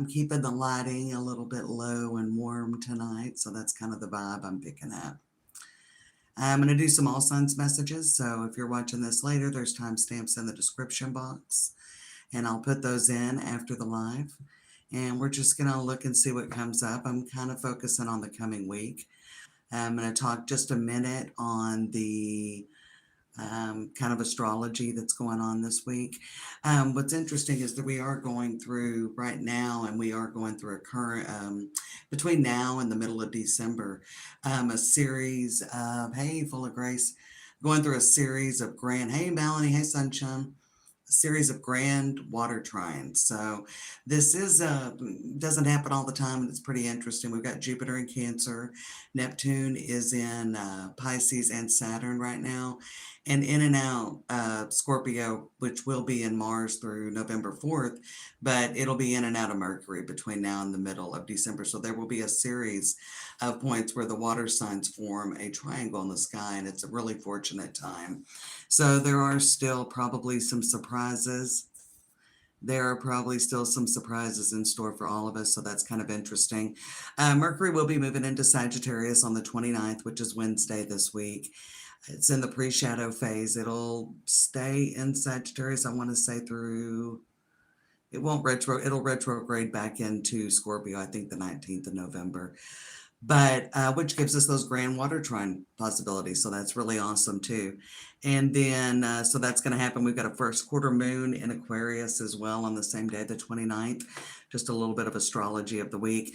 keeping the lighting a little bit low and warm tonight, so that's kind of the vibe I'm picking up. I'm going to do some all signs messages, so if you're watching this later, there's timestamps in the description box, and I'll put those in after the live. And we're just going to look and see what comes up. I'm kind of focusing on the coming week. I'm going to talk just a minute on the kind of astrology that's going on this week. What's interesting is that we are going through right now, and we are going through a current, between now and the middle of December, a series of, hey, full of grace, going through a series of grand, hey, Melanie, hey, Sunshine, a series of grand water trines. So this is doesn't happen all the time, and it's pretty interesting. We've got Jupiter in Cancer, Neptune is in Pisces, and Saturn right now, and in and out Scorpio, which will be in Mars through November 4th, but it'll be in and out of Mercury between now and the middle of December. So there will be a series of points where the water signs form a triangle in the sky, and it's a really fortunate time. So there are still probably some surprises. There are probably still some surprises in store for all of us, so that's kind of interesting. Mercury will be moving into Sagittarius on the 29th, which is Wednesday this week. It's in the pre-shadow phase. It'll stay in Sagittarius, I want to say, through, it won't it'll retrograde back into Scorpio, I think the 19th of November. But which gives us those grand water trine possibilities. So that's really awesome too. And then, so that's going to happen. We've got a first quarter moon in Aquarius as well on the same day, the 29th. Just a little bit of astrology of the week.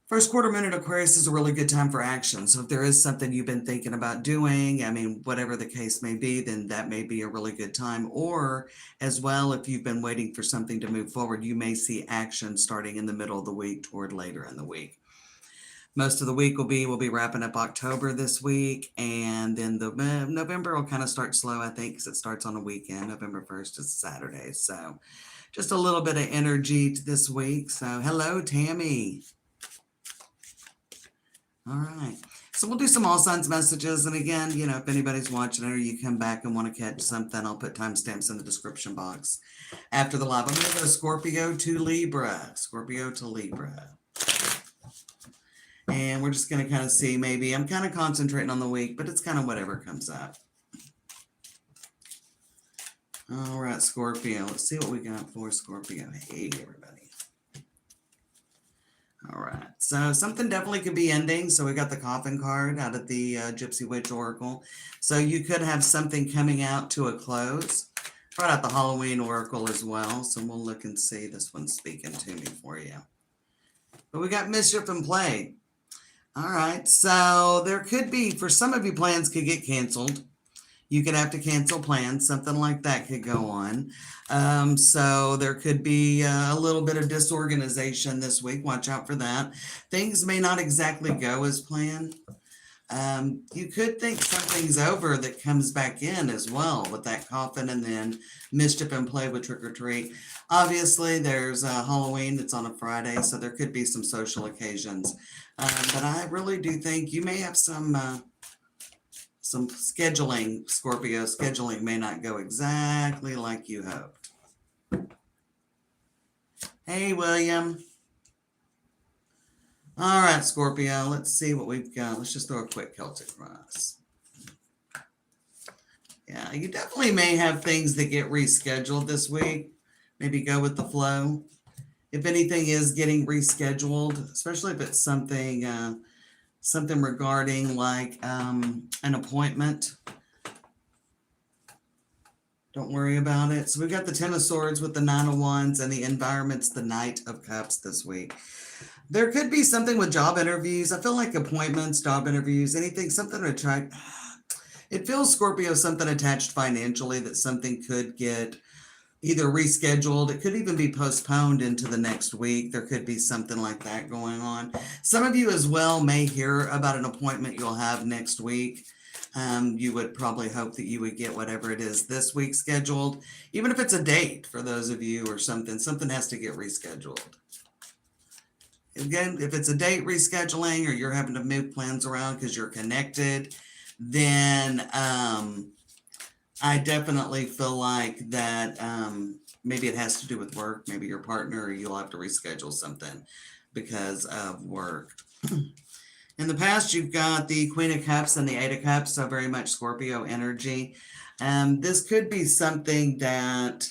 First quarter moon in Aquarius is a really good time for action. So if there is something you've been thinking about doing, I mean, whatever the case may be, then that may be a really good time. Or as well, if you've been waiting for something to move forward, you may see action starting in the middle of the week toward later in the week. Most of the week we'll be wrapping up October this week, and then the November will kind of start slow, I think, because it starts on a weekend. November 1st is Saturday, so just a little bit of energy this week. So hello, Tammy. All right, so we'll do some all signs messages, and again, you know, if anybody's watching it or you come back and want to catch something, I'll put timestamps in the description box after the live. I'm going to go Scorpio to Libra. Scorpio to Libra. And we're just going to kind of see, maybe I'm kind of concentrating on the week, but it's kind of whatever comes up. All right, Scorpio. Let's see what we got for Scorpio. Hey, everybody. All right. So something definitely could be ending. So we got the coffin card out of the Gypsy Witch Oracle. So you could have something coming out to a close. Brought out the Halloween Oracle as well. So we'll look and see. This one's speaking to me for you. But we got mischief and play. All right, so there could be, for some of you, plans could get canceled. You could have to cancel plans. Something like that could go on. So there could be a little bit of disorganization this week. Watch out for that. Things may not exactly go as planned. You could think something's over that comes back in as well with that coffin, and then mischief and play with trick or treat. Obviously, there's Halloween. It's on a Friday, so there could be some social occasions. But I really do think you may have some scheduling, Scorpio. Scheduling may not go exactly like you hoped. Hey, William. All right, Scorpio, let's see what we've got. Let's just throw a quick Celtic cross. Yeah, you definitely may have things that get rescheduled this week. Maybe go with the flow. If anything is getting rescheduled, especially if it's something something regarding like an appointment, don't worry about it. So we've got the Ten of Swords with the Nine of Wands, and the environment's the Knight of Cups this week. There could be something with job interviews. I feel like appointments, job interviews, anything, something to attract. It feels, Scorpio, something attached financially, that something could get either rescheduled. It could even be postponed into the next week. There could be something like that going on. Some of you as well may hear about an appointment you'll have next week. You would probably hope that you would get whatever it is this week scheduled, even if it's a date for those of you or something. Something has to get rescheduled. Again, if it's a date rescheduling or you're having to move plans around because you're connected, then I definitely feel like that Maybe it has to do with work. Maybe your partner, or you'll have to reschedule something because of work. In the past, you've got the Queen of Cups and the Eight of Cups, so very much Scorpio energy. This could be something that,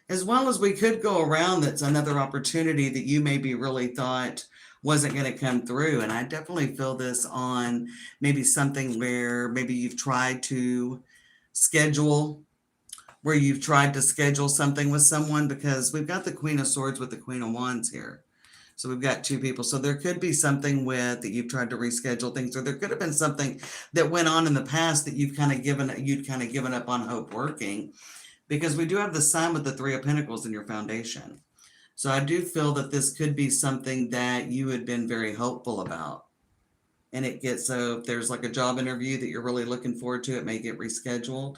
as well as we could go around, that's another opportunity that you maybe really thought wasn't going to come through. And I definitely feel this on maybe something where maybe you've tried to schedule, where you've tried to schedule something with someone, because we've got the Queen of Swords with the Queen of Wands here. So we've got two people. So there could be something with that you've tried to reschedule things, or there could have been something that went on in the past that you'd kind of given up on hope working, because we do have the Sun with the Three of Pentacles in your foundation. So I do feel that this could be something that you had been very hopeful about. And so if there's like a job interview that you're really looking forward to, it may get rescheduled.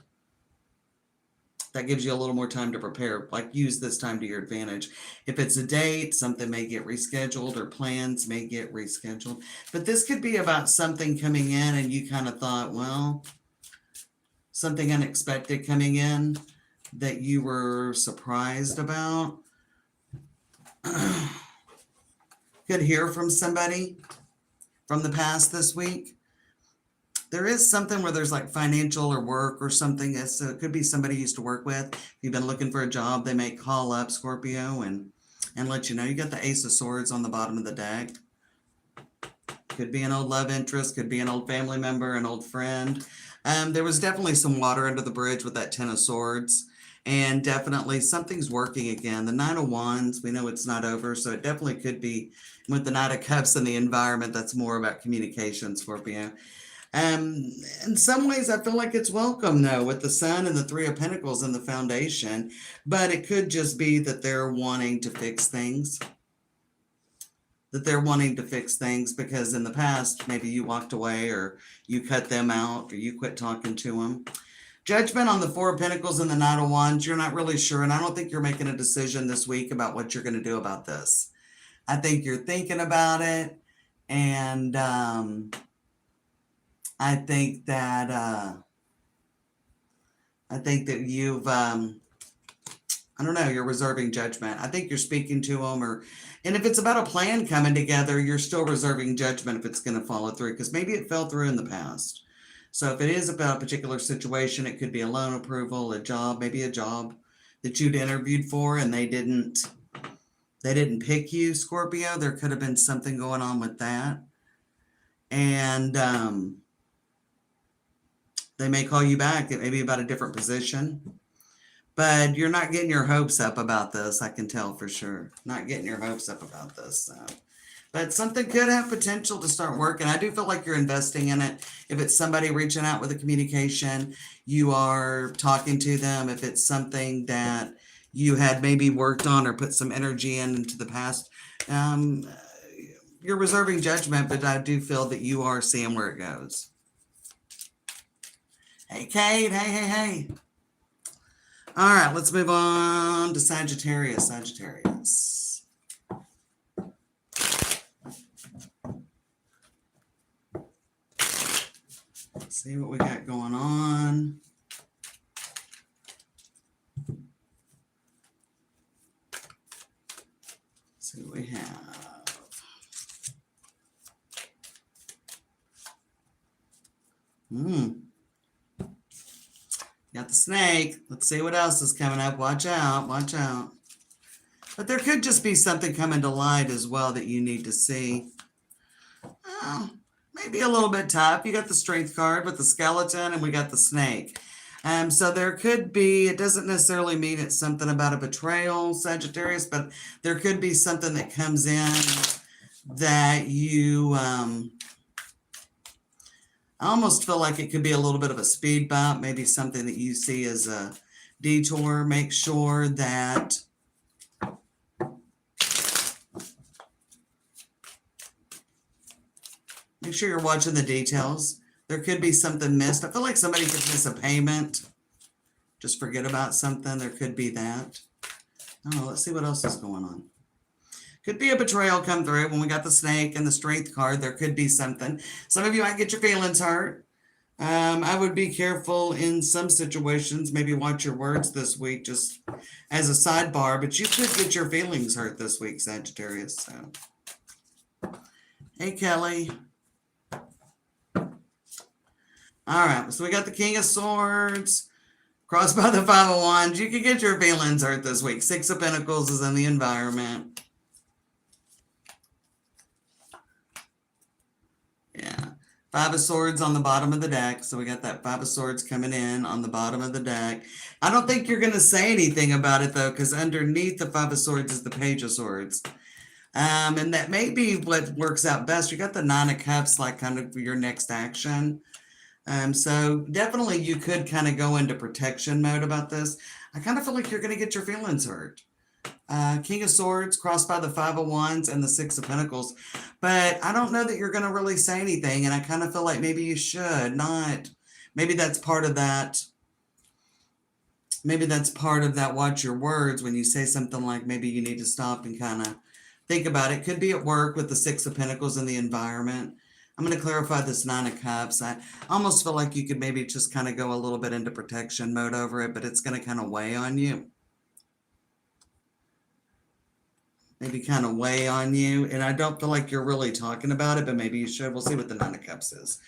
That gives you a little more time to prepare, like use this time to your advantage. If it's a date, something may get rescheduled, or plans may get rescheduled. But this could be about something coming in and you kind of thought, well, something unexpected coming in that you were surprised about. Could hear from somebody from the past this week. There is something where there's like financial or work or something. So it could be somebody you used to work with. If you've been looking for a job, they may call up, Scorpio, and let you know. You got the Ace of Swords on the bottom of the deck. Could be an old love interest, could be an old family member, an old friend. There was definitely some water under the bridge with that Ten of Swords. And definitely something's working again. The Nine of Wands, we know it's not over. So it definitely could be with the Knight of Cups and the environment. That's more about communication, Scorpio. In some ways, I feel like it's welcome, though, with the Sun and the Three of Pentacles in the foundation. But it could just be that they're wanting to fix things. Because in the past, maybe you walked away, or you cut them out, or you quit talking to them. Judgment on the Four of Pentacles and the Knight of Wands. You're not really sure, and I don't think you're making a decision this week about what you're going to do about this. I think you're thinking about it, and I think that you've, I don't know, you're reserving judgment. I think you're speaking to them, and if it's about a plan coming together, you're still reserving judgment if it's going to follow through, because maybe it fell through in the past. So if it is about a particular situation, it could be a loan approval, a job, maybe a job that you'd interviewed for and they didn't pick you, Scorpio. There could have been something going on with that. And they may call you back. It may be about a different position. But you're not getting your hopes up about this, I can tell for sure. Not getting your hopes up about this. So. But something could have potential to start working. I do feel like you're investing in it. If it's somebody reaching out with a communication, you are talking to them. If it's something that you had maybe worked on or put some energy into the past, you're reserving judgment, but I do feel that you are seeing where it goes. Hey, Kate. Hey. All right, let's move on to Sagittarius. See what we got going on. See what we have. Got the snake. Let's see what else is coming up. Watch out. But there could just be something coming to light as well that you need to see. Oh, maybe a little bit tough. You got the Strength card with the skeleton, and we got the snake. So there could be, it doesn't necessarily mean it's something about a betrayal, Sagittarius, but there could be something that comes in that you, I almost feel like it could be a little bit of a speed bump, maybe something that you see as a detour. Make sure that you're watching the details. There could be something missed. I feel like somebody could miss a payment. Just forget about something. There could be that. Oh, let's see what else is going on. Could be a betrayal come through when we got the snake and the Strength card. There could be something. Some of you might get your feelings hurt. I would be careful in some situations. Maybe watch your words this week, just as a sidebar. But you could get your feelings hurt this week, Sagittarius. So, hey, Kelly. All right. So we got the King of Swords, crossed by the Five of Wands. You could get your feelings hurt this week. Six of Pentacles is in the environment. Yeah. Five of Swords on the bottom of the deck. So we got that Five of Swords coming in on the bottom of the deck. I don't think you're going to say anything about it, though, because underneath the Five of Swords is the Page of Swords. And that may be what works out best. You got the Nine of Cups, like kind of your next action. So definitely you could kind of go into protection mode about this. I kind of feel like you're going to get your feelings hurt. King of Swords crossed by the Five of Wands and the Six of Pentacles. But I don't know that you're going to really say anything. And I kind of feel like maybe you should not. Maybe that's part of that. Maybe that's part of that watch your words when you say something like maybe you need to stop and kind of think about it. Could be at work with the Six of Pentacles in the environment. I'm going to clarify this Nine of Cups. I almost feel like you could maybe just kind of go a little bit into protection mode over it, but it's going to kind of weigh on you. Maybe kind of weigh on you. And I don't feel like you're really talking about it, but maybe you should. We'll see what the Nine of Cups is.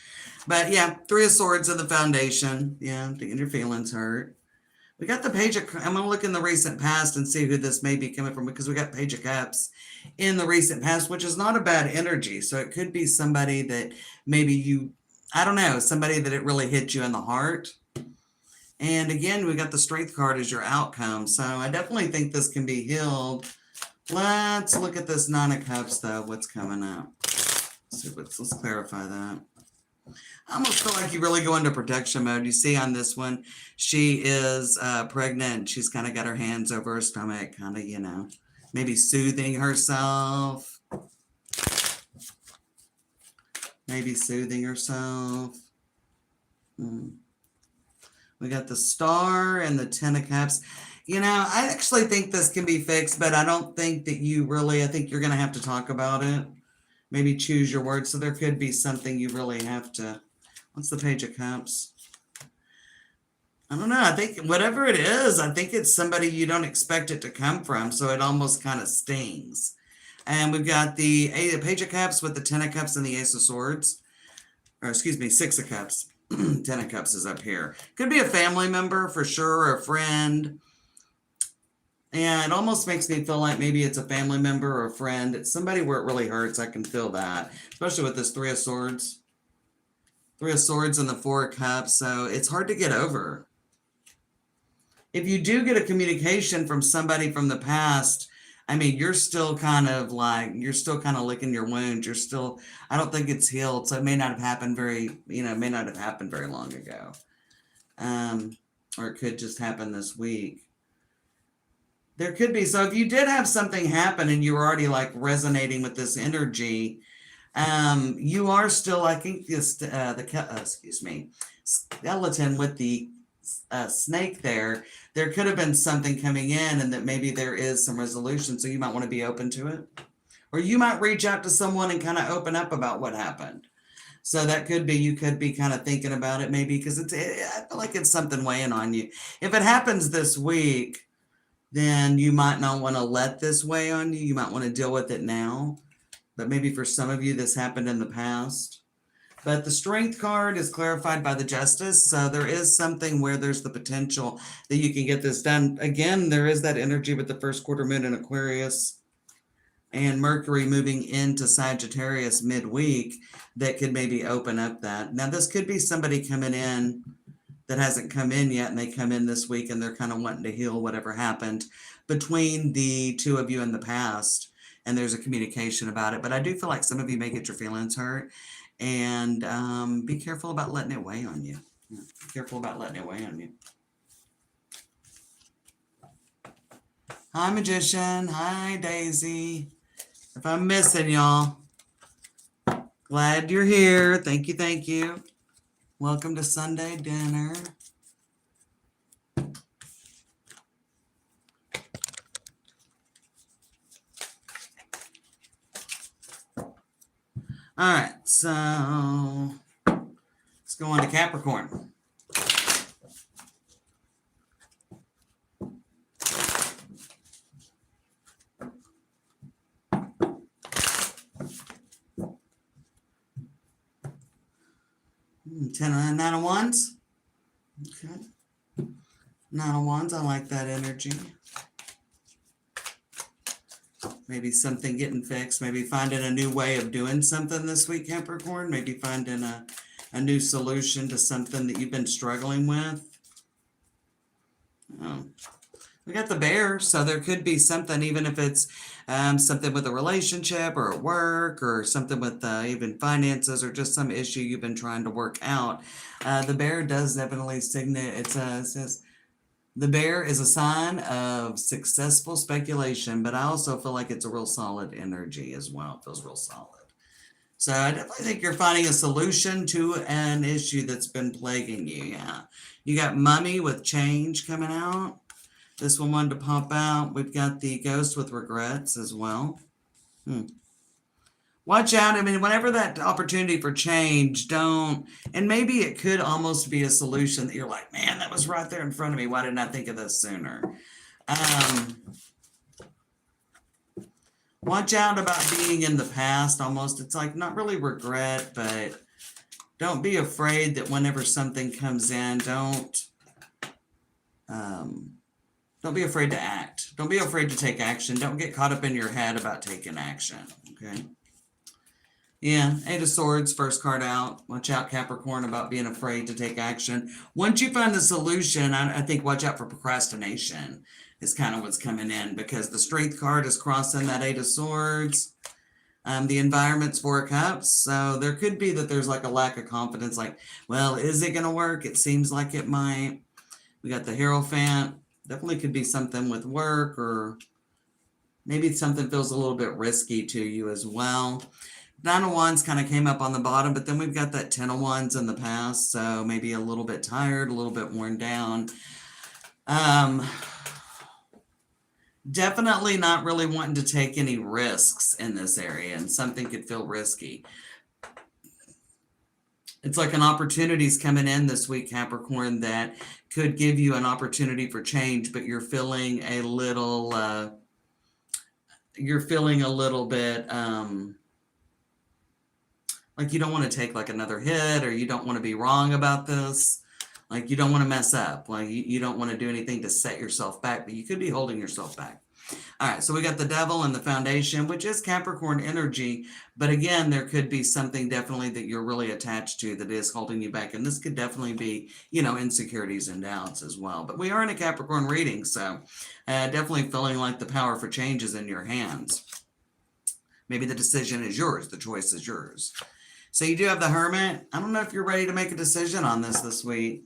But yeah, Three of Swords in the foundation. Yeah, getting your feelings hurt. We got the Page of, I'm going to look in the recent past and see who this may be coming from, because we got Page of Cups in the recent past, which is not a bad energy. So it could be somebody that maybe you, I don't know, somebody that it really hit you in the heart. And again, we got the Strength card as your outcome. So I definitely think this can be healed. Let's look at this Nine of Cups, though. What's coming up? Let's clarify that. I almost feel like you really go into protection mode. You see on this one, she is pregnant. She's kind of got her hands over her stomach, kind of, you know, maybe soothing herself. Maybe soothing herself. We got the Star and the Ten of Cups. You know, I actually think this can be fixed, but I don't think that you really, I think you're going to have to talk about it. Maybe choose your words. So there could be something you really have to. What's the Page of Cups? I don't know. I think whatever it is, I think it's somebody you don't expect it to come from. So it almost kind of stings. And we've got the Page of Cups with the Ten of Cups and the Ace of Swords. Or excuse me, Six of Cups. Ten of Cups is up here. Could be a family member for sure, or a friend. And it almost makes me feel like maybe it's a family member or a friend. It's somebody where it really hurts. I can feel that. Especially with this Three of Swords. Three of Swords and the Four of Cups. So it's hard to get over. If you do get a communication from somebody from the past, I mean, you're still kind of like, you're still kind of licking your wounds. You're still, I don't think it's healed. So it may not have happened very, you know, it may not have happened very long ago. Or it could just happen this week. There could be. So if you did have something happen and you were already like resonating with this energy, you are still, I think this, excuse me, skeleton with the snake there could have been something coming in, and that maybe there is some resolution. So you might want to be open to it, or you might reach out to someone and kind of open up about what happened. So that could be, you could be kind of thinking about it maybe, because I feel like it's something weighing on you. If it happens this week, then you might not want to let this weigh on you. You might want to deal with it now. But maybe for some of you, this happened in the past. But the Strength card is clarified by the Justice. So there is something where there's the potential that you can get this done. Again, there is that energy with the first quarter moon in Aquarius and Mercury moving into Sagittarius midweek that could maybe open up that. Now, this could be somebody coming in that hasn't come in yet, and they come in this week and they're kind of wanting to heal whatever happened between the two of you in the past. And there's a communication about it. But I do feel like some of you may get your feelings hurt. And be careful about letting it weigh on you. Be careful about letting it weigh on you. Hi, Magician. Hi, Daisy. If I'm missing y'all, glad you're here. Thank you, thank you. Welcome to Sunday dinner. All right, so let's go on to Capricorn. Nine of Wands. Okay. Nine of Wands, I like that energy. Maybe something getting fixed. Maybe finding a new way of doing something this week, Capricorn. Maybe finding a new solution to something that you've been struggling with. Oh. We got the Bear, so there could be something, even if it's something with a relationship or at work or something with even finances or just some issue you've been trying to work out. The Bear does definitely signal, it says, the Bear is a sign of successful speculation, but I also feel like it's a real solid energy as well. It feels real solid. So I definitely think you're finding a solution to an issue that's been plaguing you. Yeah. You got Mummy with change coming out. This one wanted to pop out. We've got the Ghost with regrets as well. Watch out. I mean, whenever that opportunity for change, don't, and maybe it could almost be a solution that you're like, man, that was right there in front of me. Why didn't I think of this sooner? Watch out about being in the past almost. It's like not really regret, but don't be afraid that whenever something comes in, don't be afraid to act. Don't be afraid to take action. Don't get caught up in your head about taking action. Okay. Yeah, Eight of Swords, first card out. Watch out, Capricorn, about being afraid to take action. Once you find the solution, I think watch out for procrastination is kind of what's coming in, because the Strength card is crossing that Eight of Swords. The environment's Four of Cups, so there could be that there's like a lack of confidence, like, well, is it going to work? It seems like it might. We got the Hierophant. Definitely could be something with work, or maybe something feels a little bit risky to you as well. Nine of Wands kind of came up on the bottom, but then we've got that Ten of Wands in the past, so maybe a little bit tired, a little bit worn down. Definitely not really wanting to take any risks in this area, and something could feel risky. It's like an opportunity's coming in this week, Capricorn, that could give you an opportunity for change, but you're feeling a little bit like you don't want to take like another hit, or you don't want to be wrong about this. Like you don't want to mess up. Like you don't want to do anything to set yourself back, but you could be holding yourself back. All right, so we got the Devil and the Foundation, which is Capricorn energy. But again, there could be something definitely that you're really attached to that is holding you back. And this could definitely be, insecurities and doubts as well. But we are in a Capricorn reading, so definitely feeling like the power for change is in your hands. Maybe the decision is yours. The choice is yours. So you do have the Hermit. I don't know if you're ready to make a decision on this week.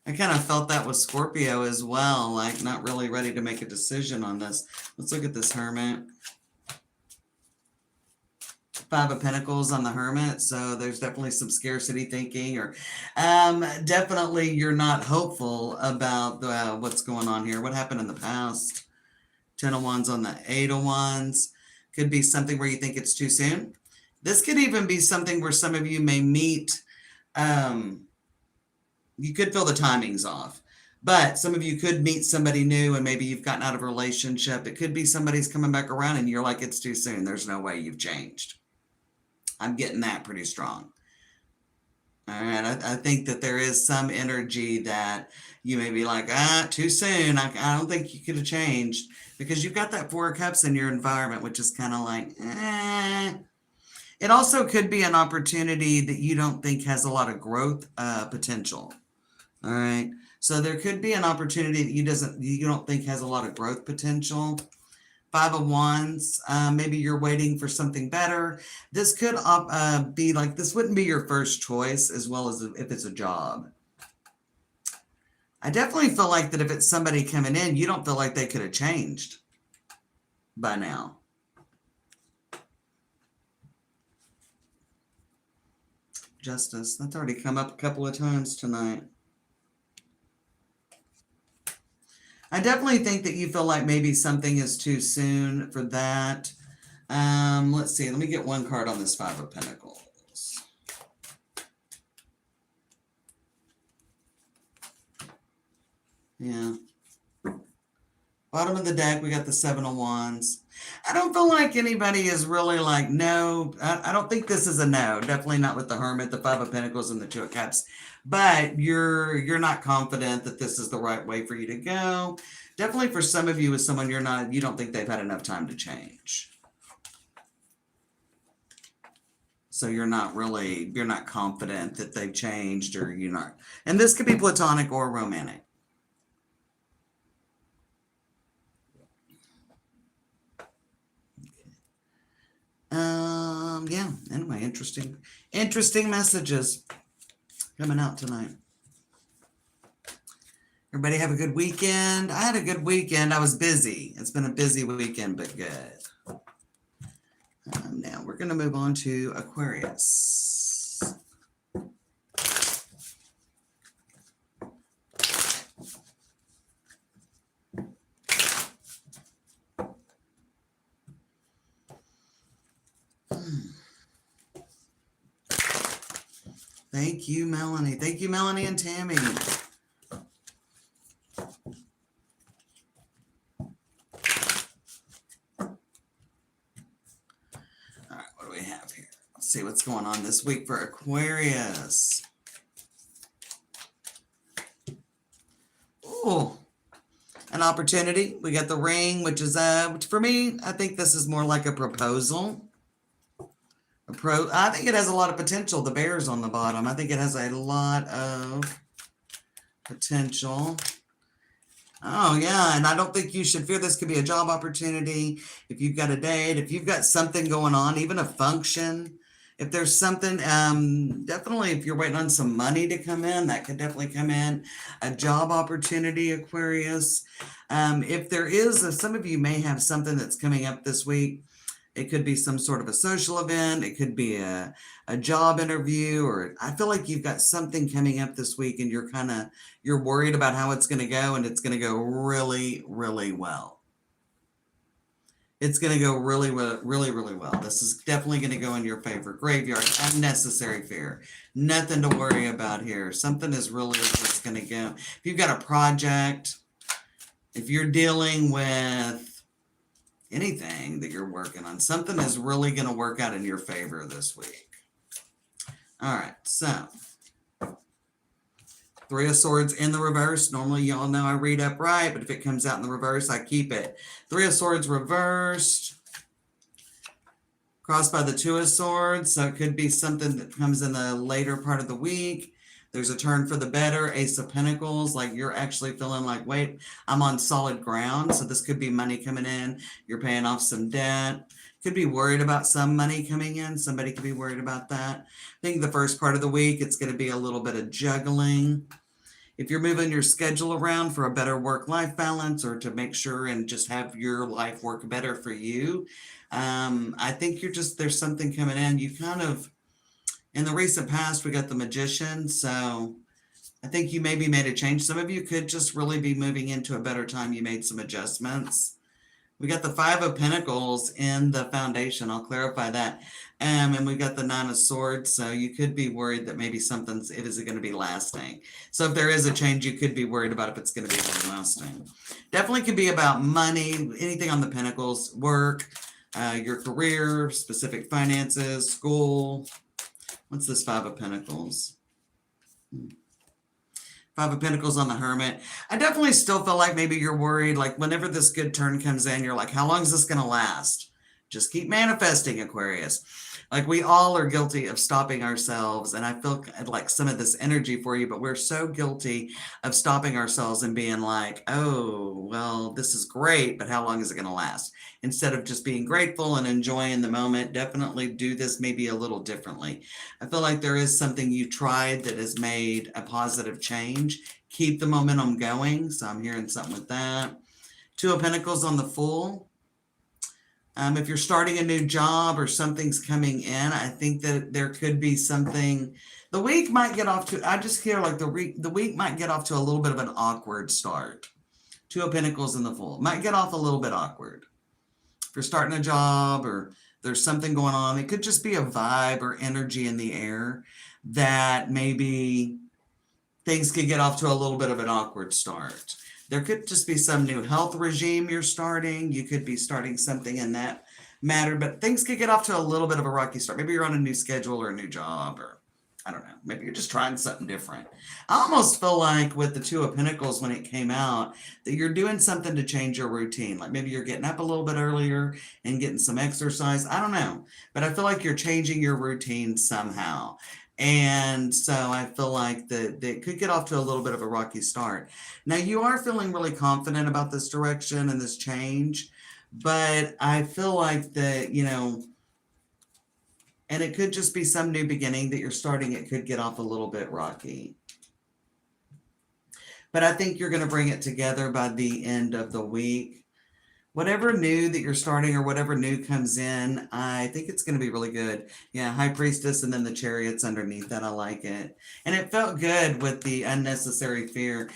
I kind of felt that with Scorpio as well, like not really ready to make a decision on this. Let's look at this Hermit. Five of Pentacles on the Hermit, so there's definitely some scarcity thinking, or definitely you're not hopeful about what's going on here. What happened in the past? Ten of Wands on the Eight of Wands. Could be something where you think it's too soon. This could even be something where some of you may meet... you could feel the timing's off, but some of you could meet somebody new, and maybe you've gotten out of a relationship. It could be somebody's coming back around and you're like, it's too soon. There's no way you've changed. I'm getting that pretty strong. All right. I think that there is some energy that you may be like, too soon. I don't think you could have changed, because you've got that Four of Cups in your environment, which is kind of like, It also could be an opportunity that you don't think has a lot of growth potential. All right. So there could be an opportunity that you don't think has a lot of growth potential. Five of Wands. Maybe you're waiting for something better. This could be like, this wouldn't be your first choice, as well as if it's a job. I definitely feel like that if it's somebody coming in, you don't feel like they could have changed by now. Justice. That's already come up a couple of times tonight. I definitely think that you feel like maybe something is too soon for that. Let's see. Let me get one card on this Five of Pentacles. Yeah. Bottom of the deck, we got the Seven of Wands. I don't feel like anybody is really like, no, I don't think this is a no. Definitely not with the Hermit, the Five of Pentacles, and the Two of Cups. But you're not confident that this is the right way for you to go. Definitely for some of you, with someone you don't think they've had enough time to change. So you're not confident that they've changed, or you're not. And this could be platonic or romantic. Yeah, anyway, interesting messages coming out tonight. Everybody have a good weekend. I had a good weekend. I was busy. It's been a busy weekend, but good. Now we're going to move on to Aquarius. Thank you, Melanie. Thank you, Melanie and Tammy. All right, what do we have here? Let's see what's going on this week for Aquarius. Oh, an opportunity. We got the ring, which is, for me, I think this is more like a proposal. I think it has a lot of potential. The bear's on the bottom. I think it has a lot of potential. Oh, yeah, and I don't think you should fear. This could be a job opportunity. If you've got a date, if you've got something going on, even a function. If there's something, definitely if you're waiting on some money to come in, that could definitely come in. A job opportunity, Aquarius. If there is, some of you may have something that's coming up this week. It could be some sort of a social event. It could be a job interview, or I feel like you've got something coming up this week and you're worried about how it's going to go, and it's going to go really, really well. It's going to go really, really, really well. This is definitely going to go in your favor. Graveyard, unnecessary fear. Nothing to worry about here. Something is really just going to go. If you've got a project, if you're dealing with anything that you're working on, something is really going to work out in your favor this week. All right, so Three of Swords in the reverse. Normally, y'all know I read upright, but if it comes out in the reverse, I keep it. Three of Swords reversed. Crossed by the Two of Swords, so it could be something that comes in the later part of the week. There's a turn for the better. Ace of Pentacles, like you're actually feeling like, wait, I'm on solid ground. So this could be money coming in. You're paying off some debt. Could be worried about some money coming in. Somebody could be worried about that. I think the first part of the week, it's going to be a little bit of juggling. If you're moving your schedule around for a better work-life balance, or to make sure and just have your life work better for you, I think there's something coming in. You kind of, in the recent past, we got the Magician, so I think you maybe made a change. Some of you could just really be moving into a better time. You made some adjustments. We got the Five of Pentacles in the foundation. I'll clarify that. And we got the Nine of Swords, so you could be worried that maybe is going to be lasting. So if there is a change, you could be worried about if it's going to be lasting. Definitely could be about money, anything on the Pentacles, work, your career, specific finances, school. What's this Five of Pentacles? Five of Pentacles on the Hermit. I definitely still feel like maybe you're worried, like whenever this good turn comes in, you're like, how long is this going to last? Just keep manifesting, Aquarius. Like, we all are guilty of stopping ourselves, and I feel like some of this energy for you, but we're so guilty of stopping ourselves and being like, oh, well, this is great, but how long is it going to last? Instead of just being grateful and enjoying the moment, definitely do this maybe a little differently. I feel like there is something you tried that has made a positive change. Keep the momentum going, so I'm hearing something with that. Two of Pentacles on the Fool. If you're starting a new job or something's coming in, I think that there could be something. The week might get off to, I just hear like the week might get off to a little bit of an awkward start. Two of Pentacles in the Fool. Might get off a little bit awkward. If you're starting a job or there's something going on, it could just be a vibe or energy in the air that maybe things could get off to a little bit of an awkward start. There could just be some new health regime you're starting. You could be starting something in that matter, but things could get off to a little bit of a rocky start. Maybe you're on a new schedule or a new job, or I don't know. Maybe you're just trying something different. I almost feel like with the Two of Pentacles when it came out, that you're doing something to change your routine. Like maybe you're getting up a little bit earlier and getting some exercise. I don't know. But I feel like you're changing your routine somehow. And so I feel like that it could get off to a little bit of a rocky start. Now you are feeling really confident about this direction and this change, but I feel like that, and it could just be some new beginning that you're starting. It could get off a little bit rocky. But I think you're going to bring it together by the end of the week. Whatever new that you're starting or whatever new comes in, I think it's going to be really good. Yeah, High Priestess and then the Chariots underneath that. I like it. And it felt good with the unnecessary fear.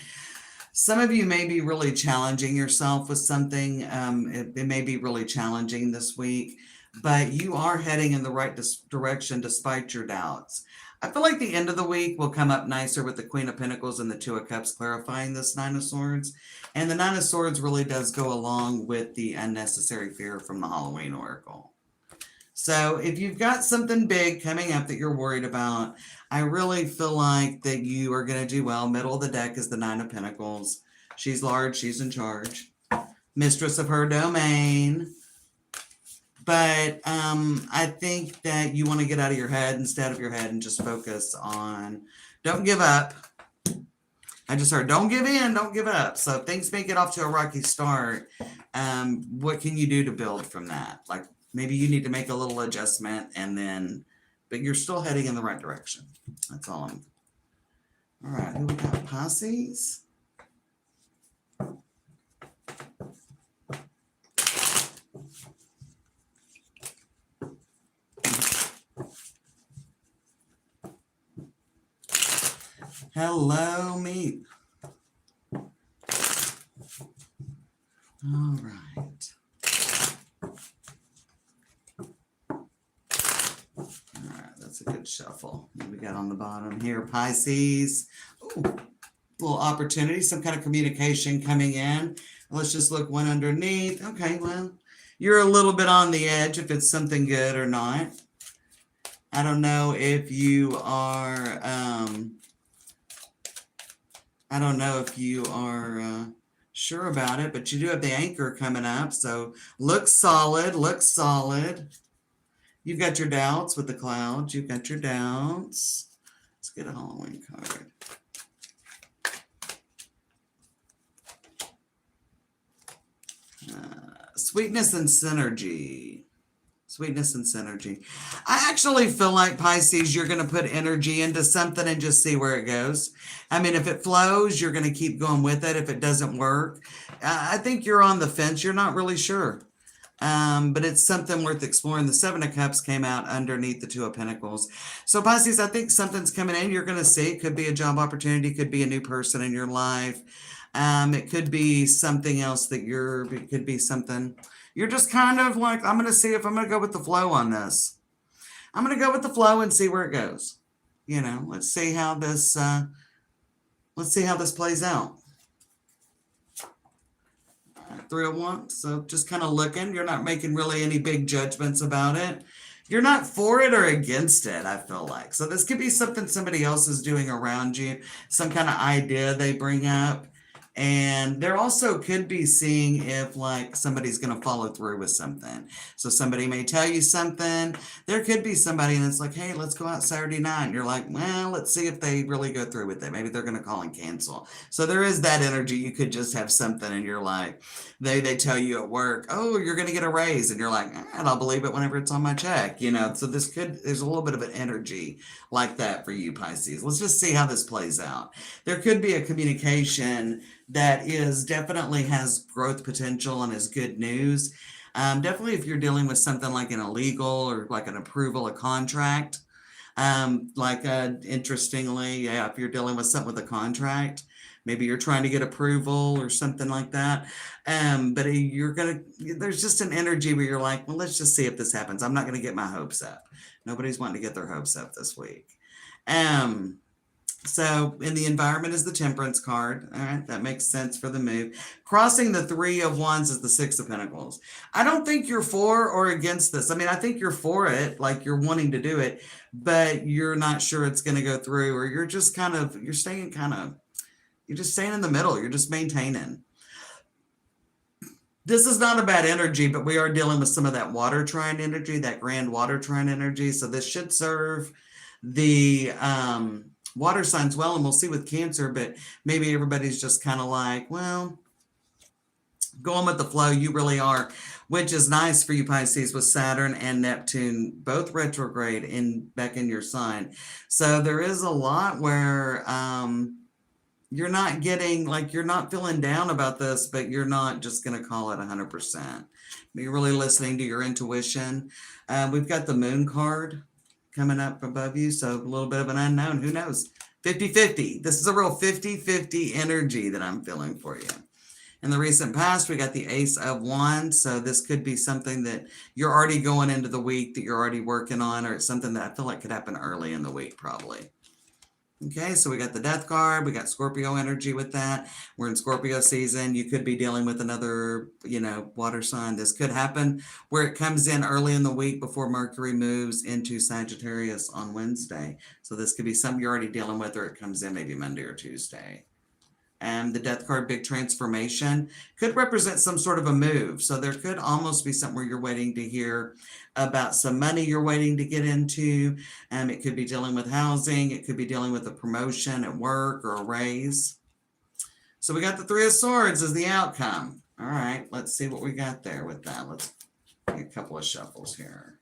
Some of you may be really challenging yourself with something. It may be really challenging this week, but you are heading in the right direction despite your doubts. I feel like the end of the week will come up nicer with the Queen of Pentacles and the Two of Cups clarifying this Nine of Swords. And the Nine of Swords really does go along with the unnecessary fear from the Halloween Oracle. So if you've got something big coming up that you're worried about, I really feel like that you are going to do well. Middle of the deck is the Nine of Pentacles. She's large. She's in charge. Mistress of her domain. But I think that you want to get out of your head instead of your head and just focus on, don't give up. I just heard, don't give in, don't give up. So if things may get off to a rocky start, what can you do to build from that? Like maybe you need to make a little adjustment but you're still heading in the right direction. That's all all right, who we got? Pisces. Hello, meat. All right. All right, that's a good shuffle. What we got on the bottom here? Pisces. Ooh, little opportunity, some kind of communication coming in. Let's just look one underneath. Okay, well, you're a little bit on the edge if it's something good or not. I don't know if you are... sure about it, but you do have the anchor coming up, so looks solid, looks solid. You've got your doubts with the clouds. You've got your doubts. Let's get a Halloween card. Sweetness and synergy. Sweetness and synergy. I actually feel like, Pisces, you're going to put energy into something and just see where it goes. I mean, if it flows, you're going to keep going with it. If it doesn't work, I think you're on the fence. You're not really sure. But it's something worth exploring. The Seven of Cups came out underneath the Two of Pentacles. So, Pisces, I think something's coming in. You're going to see. It could be a job opportunity. Could be a new person in your life. It could be something else it could be something... You're just kind of like, I'm going to see if I'm going to go with the flow on this. I'm going to go with the flow and see where it goes. Let's see how this plays out. Three of Wands. So just kind of looking. You're not making really any big judgments about it. You're not for it or against it, I feel like. So this could be something somebody else is doing around you. Some kind of idea they bring up. And there also could be seeing if like somebody's going to follow through with something. So somebody may tell you something. There could be somebody and it's like, hey, let's go out Saturday night. And you're like, well, let's see if they really go through with it. Maybe they're going to call and cancel. So there is that energy. You could just have something and you're like, they tell you at work, oh, you're going to get a raise. And you're like, and I'll believe it whenever it's on my check. So there's a little bit of an energy like that for you, Pisces. Let's just see how this plays out. There could be a communication that definitely has growth potential and is good news. Definitely if you're dealing with something like an illegal or like an approval, a contract, interestingly, yeah, if you're dealing with something with a contract, maybe you're trying to get approval or something like that. But there's just an energy where you're like, well, let's just see if this happens. I'm not going to get my hopes up. Nobody's wanting to get their hopes up this week. So in the environment is the Temperance card. All right, that makes sense for the move. Crossing the Three of Wands is the Six of Pentacles. I don't think you're for or against this. I mean, I think you're for it, like you're wanting to do it, but you're not sure it's going to go through, or you're just you're just staying in the middle. You're just maintaining. This is not a bad energy, but we are dealing with some of that water trine energy, that grand water trine energy. So this should serve the water signs well, and we'll see with Cancer, but maybe everybody's just kind of like, well, going with the flow. You really are, which is nice for you Pisces with Saturn and Neptune both retrograde back in your sign. So there is a lot where you're not getting, like, you're not feeling down about this, but you're not just going to call it 100%. You're really listening to your intuition. We've got the Moon card coming up above you, so a little bit of an unknown. Who knows? 50-50. This is a real 50-50 energy that I'm feeling for you. In the recent past, we got the Ace of Wands, so this could be something that you're already going into the week that you're already working on, or it's something that I feel like could happen early in the week, probably. Okay, so we got the Death card. We got Scorpio energy with that. We're in Scorpio season. You could be dealing with another, water sign. This could happen where it comes in early in the week before Mercury moves into Sagittarius on Wednesday. So this could be something you're already dealing with, or it comes in maybe Monday or Tuesday. And the Death card, big transformation, could represent some sort of a move. So there could almost be something where you're waiting to hear about some money you're waiting to get into. It could be dealing with housing. It could be dealing with a promotion at work or a raise. So we got the Three of Swords as the outcome. All right, let's see what we got there with that. Let's get a couple of shuffles here.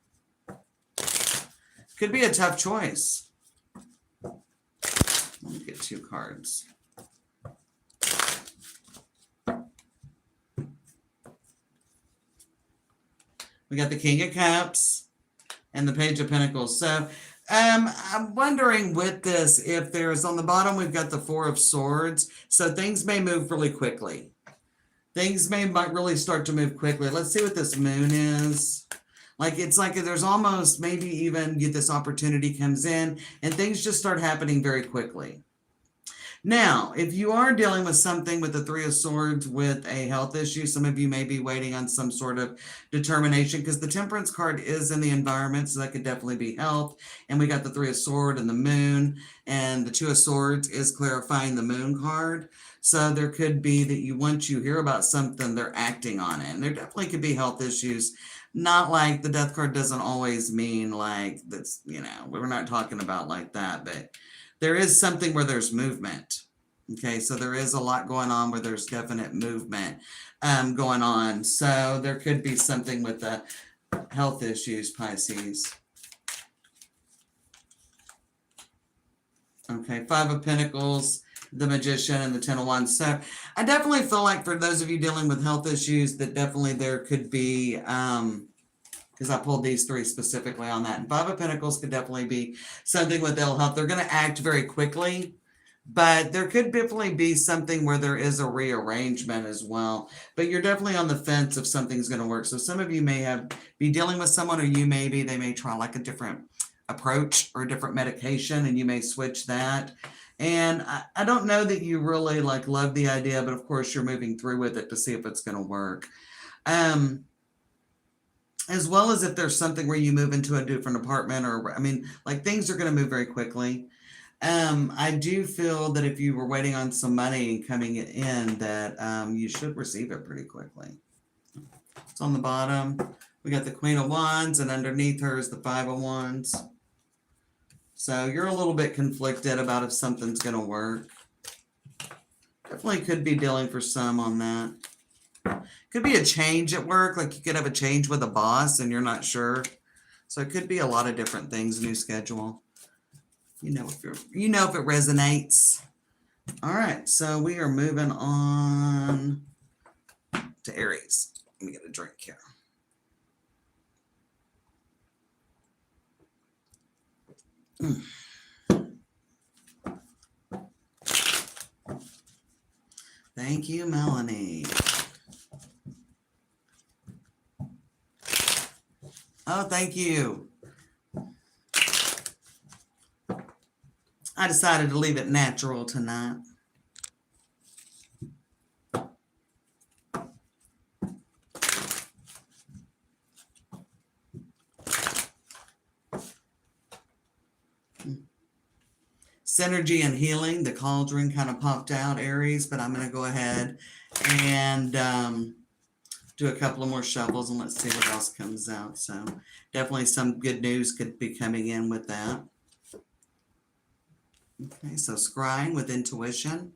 Could be a tough choice. Let me get two cards. We got the King of Cups and the Page of Pentacles. So I'm wondering with this, if there's on the bottom, we've got the Four of Swords. So things may move really quickly. Things might really start to move quickly. Let's see what this moon is. Like, it's like there's almost maybe even this opportunity comes in and things just start happening very quickly. Now, if you are dealing with something with the Three of Swords with a health issue, some of you may be waiting on some sort of determination, because the Temperance card is in the environment, so that could definitely be health. And we got the Three of Swords and the Moon, and the Two of Swords is clarifying the Moon card. So there could be that once you hear about something, they're acting on it. And there definitely could be health issues. Not like the Death card doesn't always mean like that's, we're not talking about like that, but there is something where there's movement. Okay, so there is a lot going on where there's definite movement going on. So there could be something with the health issues, Pisces. Okay, Five of Pentacles, the Magician, and the Ten of Wands. So I definitely feel like for those of you dealing with health issues, that definitely there could be, because I pulled these three specifically on that. And Five of Pentacles could definitely be something with ill health. They're going to act very quickly, but there could definitely be something where there is a rearrangement as well. But you're definitely on the fence if something's going to work. So some of you may be dealing with someone, or they may try like a different approach or a different medication, and you may switch that. And I don't know that you really love the idea, but of course you're moving through with it to see if it's going to work. As well as if there's something where you move into a different apartment, or, things are going to move very quickly. I do feel that if you were waiting on some money coming in, that you should receive it pretty quickly. It's on the bottom. We got the Queen of Wands, and underneath her is the Five of Wands. So you're a little bit conflicted about if something's going to work. Definitely could be dealing for some on that. Could be a change at work, like you could have a change with a boss and you're not sure. So it could be a lot of different things, new schedule. If it resonates. All right, so we are moving on to Aries. Let me get a drink here. Thank you, Melanie. Oh, thank you. I decided to leave it natural tonight. Synergy and healing, the cauldron kind of popped out, Aries, but I'm going to go ahead and do a couple of more shuffles and let's see what else comes out. So definitely some good news could be coming in with that. Okay, so scrying with intuition.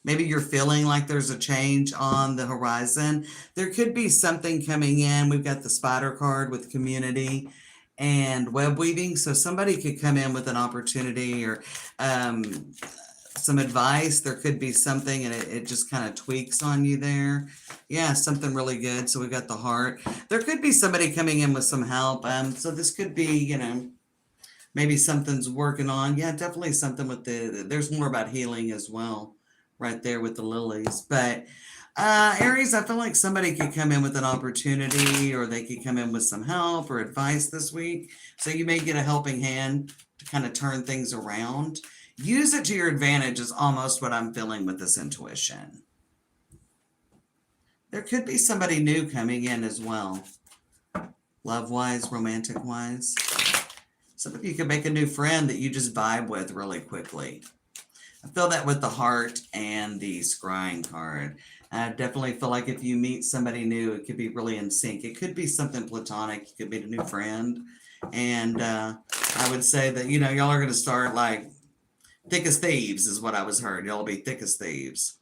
Maybe you're feeling like there's a change on the horizon. There could be something coming in. We've got the spider card with community and web weaving. So somebody could come in with an opportunity or some advice. There could be something and it just kind of tweaks on you there. Yeah, something really good. So we've got the heart. There could be somebody coming in with some help. So this could be, you know, maybe something's working on. Yeah, definitely something with there's more about healing as well right there with the lilies. But Aries, I feel like somebody could come in with an opportunity or they could come in with some help or advice this week. So you may get a helping hand to kind of turn things around. Use it to your advantage is almost what I'm feeling with this intuition. There could be somebody new coming in as well. Love-wise, romantic-wise. Some of you could make a new friend that you just vibe with really quickly. I feel that with the heart and the scrying card. I definitely feel like if you meet somebody new, it could be really in sync. It could be something platonic. You could meet a new friend. And I would say that, you know, y'all are going to start like thick as thieves is what I was heard. Y'all will be thick as thieves.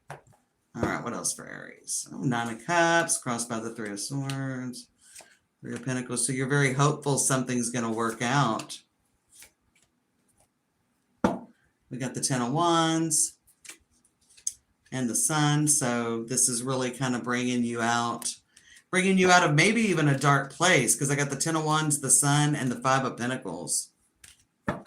All right, what else for Aries? Oh, Nine of Cups, crossed by the Three of Swords. Three of Pentacles. So you're very hopeful something's going to work out. We got the Ten of Wands and the Sun. So this is really kind of bringing you out of maybe even a dark place because I got the Ten of Wands, the Sun, and the Five of Pentacles. All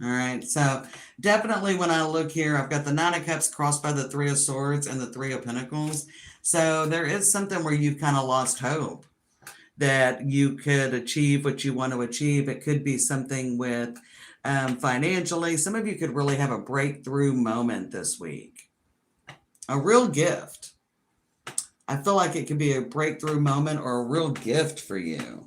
right. So definitely when I look here, I've got the Nine of Cups crossed by the Three of Swords and the Three of Pentacles. So there is something where you've kind of lost hope that you could achieve what you want to achieve. It could be something with financially. Some of you could really have a breakthrough moment this week. A real gift. I feel like it could be a breakthrough moment or a real gift for you.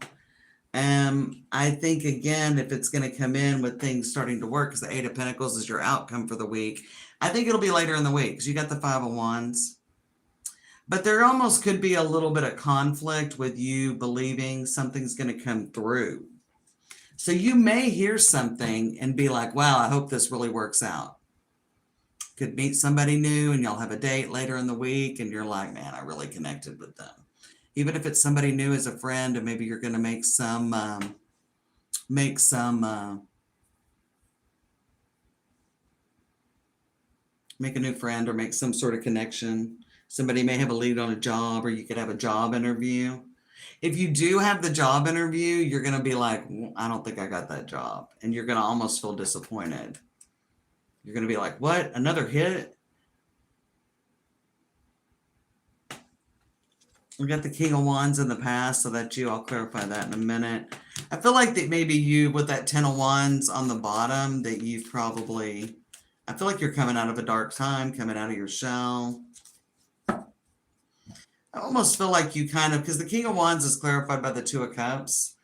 I think, again, if it's going to come in with things starting to work, because the Eight of Pentacles is your outcome for the week, I think it'll be later in the week because you got the Five of Wands. But there almost could be a little bit of conflict with you believing something's going to come through. So you may hear something and be like, wow, I hope this really works out. Could meet somebody new and y'all have a date later in the week and you're like, man, I really connected with them. Even if it's somebody new as a friend and maybe you're going to make a new friend or make some sort of connection. Somebody may have a lead on a job or you could have a job interview. If you do have the job interview, you're going to be like, I don't think I got that job. And you're going to almost feel disappointed. You're going to be like, what? Another hit? We got the King of Wands in the past, so that's you. I'll clarify that in a minute. I feel like that maybe you, with that Ten of Wands on the bottom, that you've probably, I feel like you're coming out of a dark time, coming out of your shell. I almost feel like you kind of, because the King of Wands is clarified by the Two of Cups.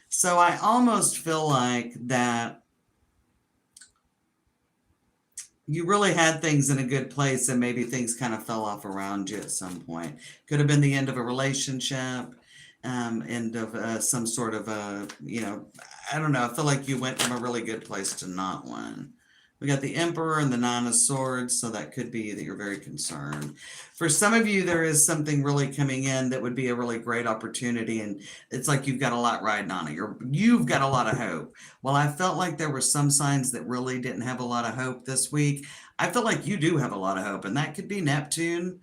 So I almost feel like that you really had things in a good place and maybe things kind of fell off around you at some point. Could have been the end of a relationship, end of some sort of a, you know, I don't know. I feel like you went from a really good place to not one. We got the Emperor and the Nine of Swords, so that could be that you're very concerned. For some of you, there is something really coming in that would be a really great opportunity, and it's like you've got a lot riding on it. You've got a lot of hope. Well, I felt like there were some signs that really didn't have a lot of hope this week. I feel like you do have a lot of hope, and that could be Neptune,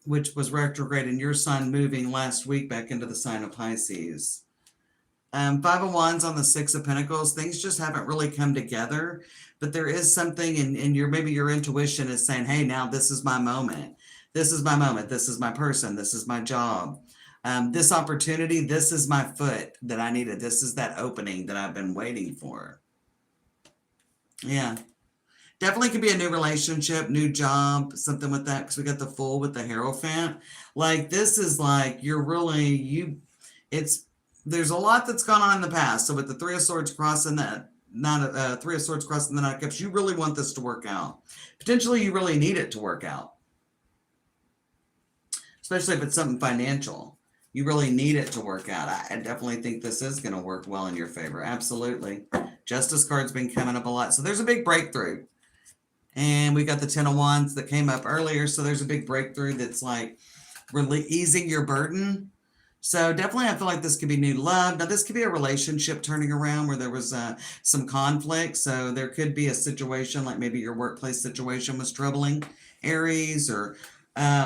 which was retrograde in your sign, moving last week back into the sign of Pisces. Five of Wands on the Six of Pentacles. Things just haven't really come together, but there is something in maybe your intuition is saying, hey, now this is my moment. This is my moment. This is my person. This is my job. This opportunity, this is my foot that I needed. This is that opening that I've been waiting for. Yeah. Definitely could be a new relationship, new job, something with that, because we got the Fool with the Hierophant. Like, this is like, you're really, it's, there's a lot that's gone on in the past. So with the Three of Swords crossing that, not Three of Swords crossing the Nine of Cups, you really want this to work out. Potentially, you really need it to work out, especially if it's something financial. You really need it to work out. I definitely think this is going to work well in your favor. Absolutely. Justice card's been coming up a lot. So there's a big breakthrough. And we got the Ten of Wands that came up earlier. So there's a big breakthrough that's like really easing your burden. So definitely I feel like this could be new love. Now this could be a relationship turning around where there was some conflict. So there could be a situation like maybe your workplace situation was troubling, Aries, or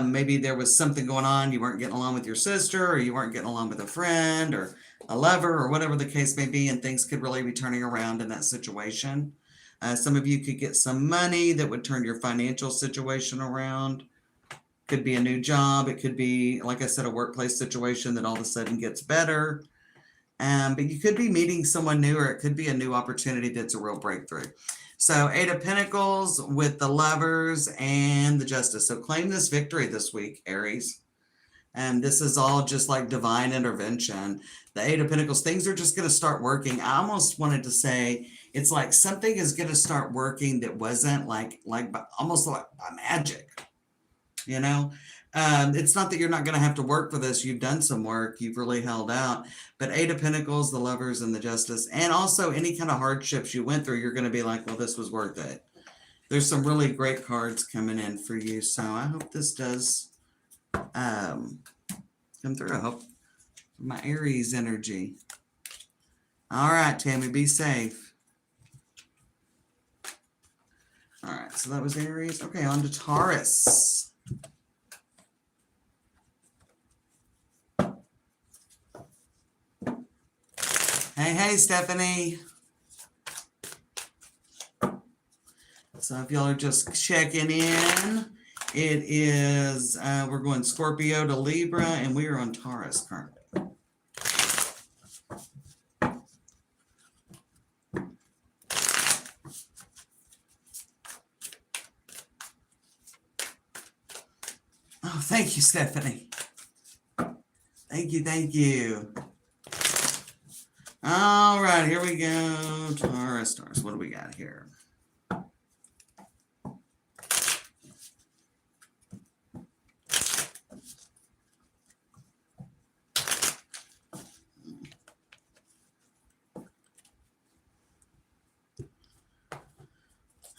maybe there was something going on. You weren't getting along with your sister, or you weren't getting along with a friend or a lover, or whatever the case may be. And things could really be turning around in that situation. Some of you could get some money that would turn your financial situation around. Could be a new job. It could be, like I said, a workplace situation that all of a sudden gets better. But you could be meeting someone new, or it could be a new opportunity that's a real breakthrough. So 8 of Pentacles with the Lovers and the Justice. So claim this victory this week, Aries. And this is all just like divine intervention. The 8 of Pentacles, things are just going to start working. I almost wanted to say it's like something is going to start working that wasn't almost like by magic. You know, it's not that you're not going to have to work for this. You've done some work. You've really held out. But 8 of Pentacles, the Lovers, and the Justice, and also any kind of hardships you went through, you're going to be like, well, this was worth it. There's some really great cards coming in for you. So I hope this does come through. I hope my Aries energy. All right, Tammy, be safe. All right, so that was Aries. Okay, on to Taurus. Hey, Stephanie. So if y'all are just checking in, it is, we're going Scorpio to Libra, and we are on Taurus currently. Oh, thank you, Stephanie. Thank you, thank you. All right, here we go. Taurus. What do we got here? All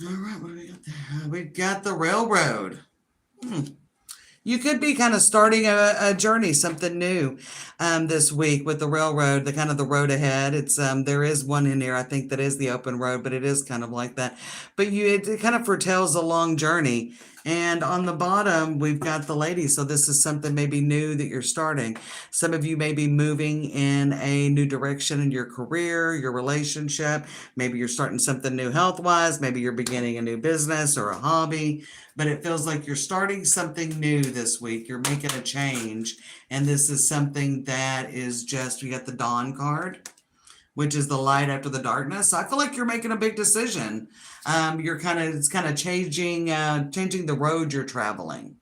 right, what do we got there? We've got the Railroad. You could be kind of starting a journey, something new this week with the Railroad, the kind of the road ahead. It's there is one in here, I think, that is the open road, but it is kind of like that. But it kind of foretells a long journey. And on the bottom, we've got the Lady. So this is something maybe new that you're starting. Some of you may be moving in a new direction in your career, your relationship. Maybe you're starting something new health-wise. Maybe you're beginning a new business or a hobby. But it feels like you're starting something new this week. You're making a change. And this is something that is just, we got the Dawn card, which is the light after the darkness. So I feel like you're making a big decision. It's kind of changing the road you're traveling.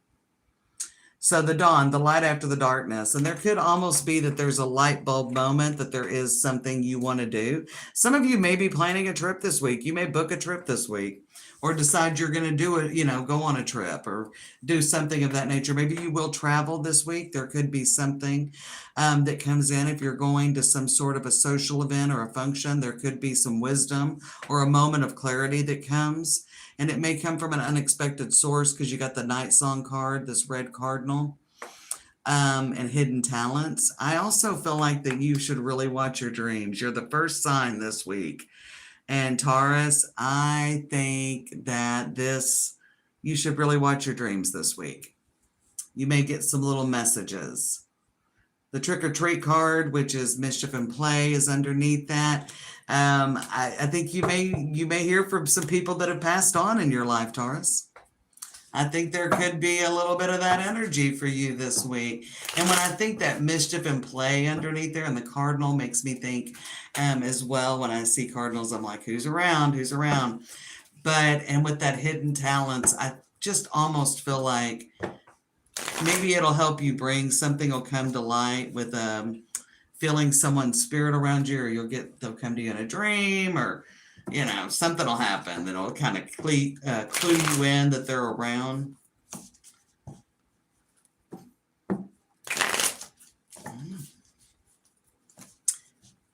So the dawn, the light after the darkness. And there could almost be that there's a light bulb moment, that there is something you want to do. Some of you may be planning a trip this week. You may book a trip this week, or decide you're going to do it, go on a trip or do something of that nature. Maybe you will travel this week. There could be something that comes in. If you're going to some sort of a social event or a function, there could be some wisdom or a moment of clarity that comes. And it may come from an unexpected source, because you got the Night Song card, this red cardinal, and hidden talents. I also feel like that you should really watch your dreams. You're the first sign this week. And Taurus, I think that you should really watch your dreams this week. You may get some little messages. The Trick or Treat card, which is mischief and play, is underneath that. I think you may hear from some people that have passed on in your life, Taurus. I think there could be a little bit of that energy for you this week. And when I think that mischief and play underneath there, and the cardinal makes me think as well, when I see cardinals, I'm like, who's around? Who's around? But, and with that hidden talents, I just almost feel like maybe it'll help you bring something will come to light with feeling someone's spirit around you, or they'll come to you in a dream, or something will happen that'll kind of clue you in that they're around.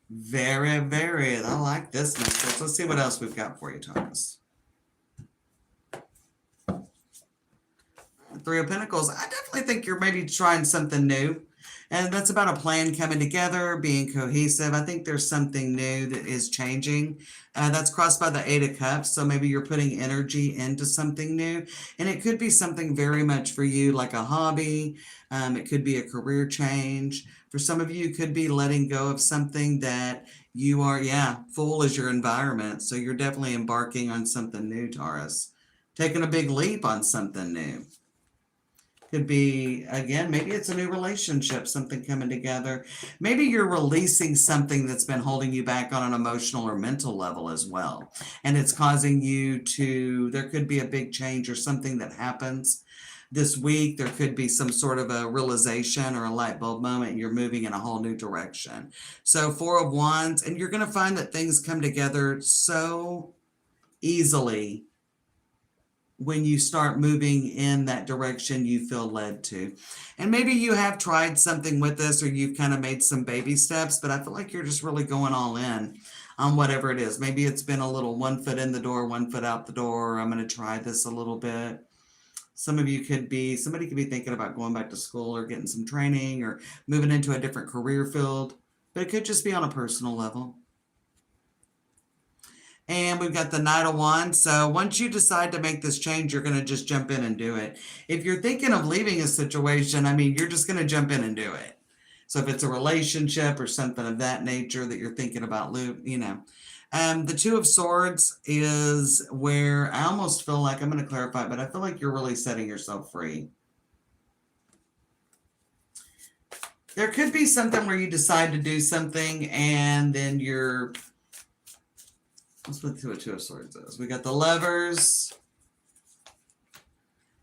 Very, very. I like this message. Let's see what else we've got for you, Taurus. Three of Pentacles. I definitely think you're maybe trying something new. And that's about a plan coming together, being cohesive. I think there's something new that is changing. That's crossed by the Eight of Cups. So maybe you're putting energy into something new. And it could be something very much for you, like a hobby. It could be a career change. For some of you, it could be letting go of something that you are, full as your environment. So you're definitely embarking on something new, Taurus. Taking a big leap on something new. Could be, again, maybe it's a new relationship, something coming together. Maybe you're releasing something that's been holding you back on an emotional or mental level as well. And it's causing you there could be a big change or something that happens this week. There could be some sort of a realization or a light bulb moment. You're moving in a whole new direction. So Four of Wands, and you're going to find that things come together so easily when you start moving in that direction you feel led to. And maybe you have tried something with this, or you've kind of made some baby steps, but I feel like you're just really going all in on whatever it is. Maybe it's been a little 1 foot in the door, 1 foot out the door. I'm going to try this a little bit. Somebody could be thinking about going back to school or getting some training or moving into a different career field, but it could just be on a personal level. And we've got the Knight of Wands. So once you decide to make this change, you're going to just jump in and do it. If you're thinking of leaving a situation, you're just going to jump in and do it. So if it's a relationship or something of that nature that you're thinking about, the Two of Swords is where I almost feel like, I'm going to clarify, but I feel like you're really setting yourself free. There could be something where you decide to do something and then let's put Two of Swords is. We got the Lovers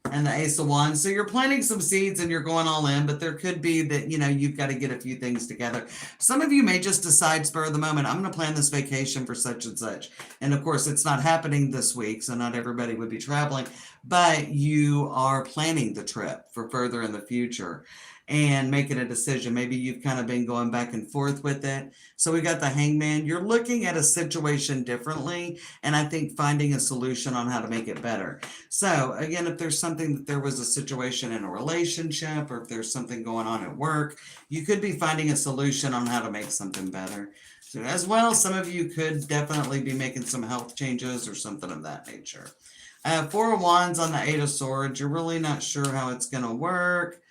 and the Ace of Wands. So you're planting some seeds and you're going all in, but there could be that, you've got to get a few things together. Some of you may just decide spur of the moment, I'm going to plan this vacation for such and such. And of course, it's not happening this week, so not everybody would be traveling, but you are planning the trip for further in the future and making a decision. Maybe you've kind of been going back and forth with it. So we got the Hangman. You're looking at a situation differently, and I think finding a solution on how to make it better. So again, if there's something that there was a situation in a relationship, or if there's something going on at work, you could be finding a solution on how to make something better. So as well, some of you could definitely be making some health changes or something of that nature. Four of Wands on the Eight of Swords. You're really not sure how it's going to work.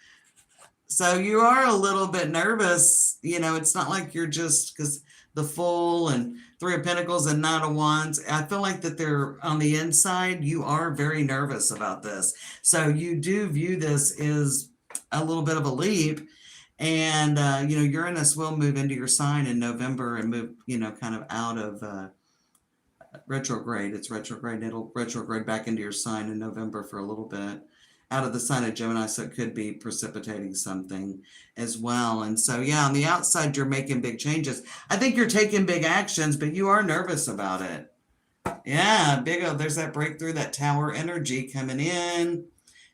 So you are a little bit nervous. It's not like you're just, because the Fool and Three of Pentacles and Knight of Wands, I feel like that they're on the inside. You are very nervous about this. So you do view this as a little bit of a leap. And, Uranus will move into your sign in November and move, kind of out of retrograde. It's retrograde. It'll retrograde back into your sign in November for a little bit, out of the sign of Gemini, so it could be precipitating something as well. And so, on the outside, you're making big changes. I think you're taking big actions, but you are nervous about it. Yeah, there's that breakthrough, that Tower energy coming in.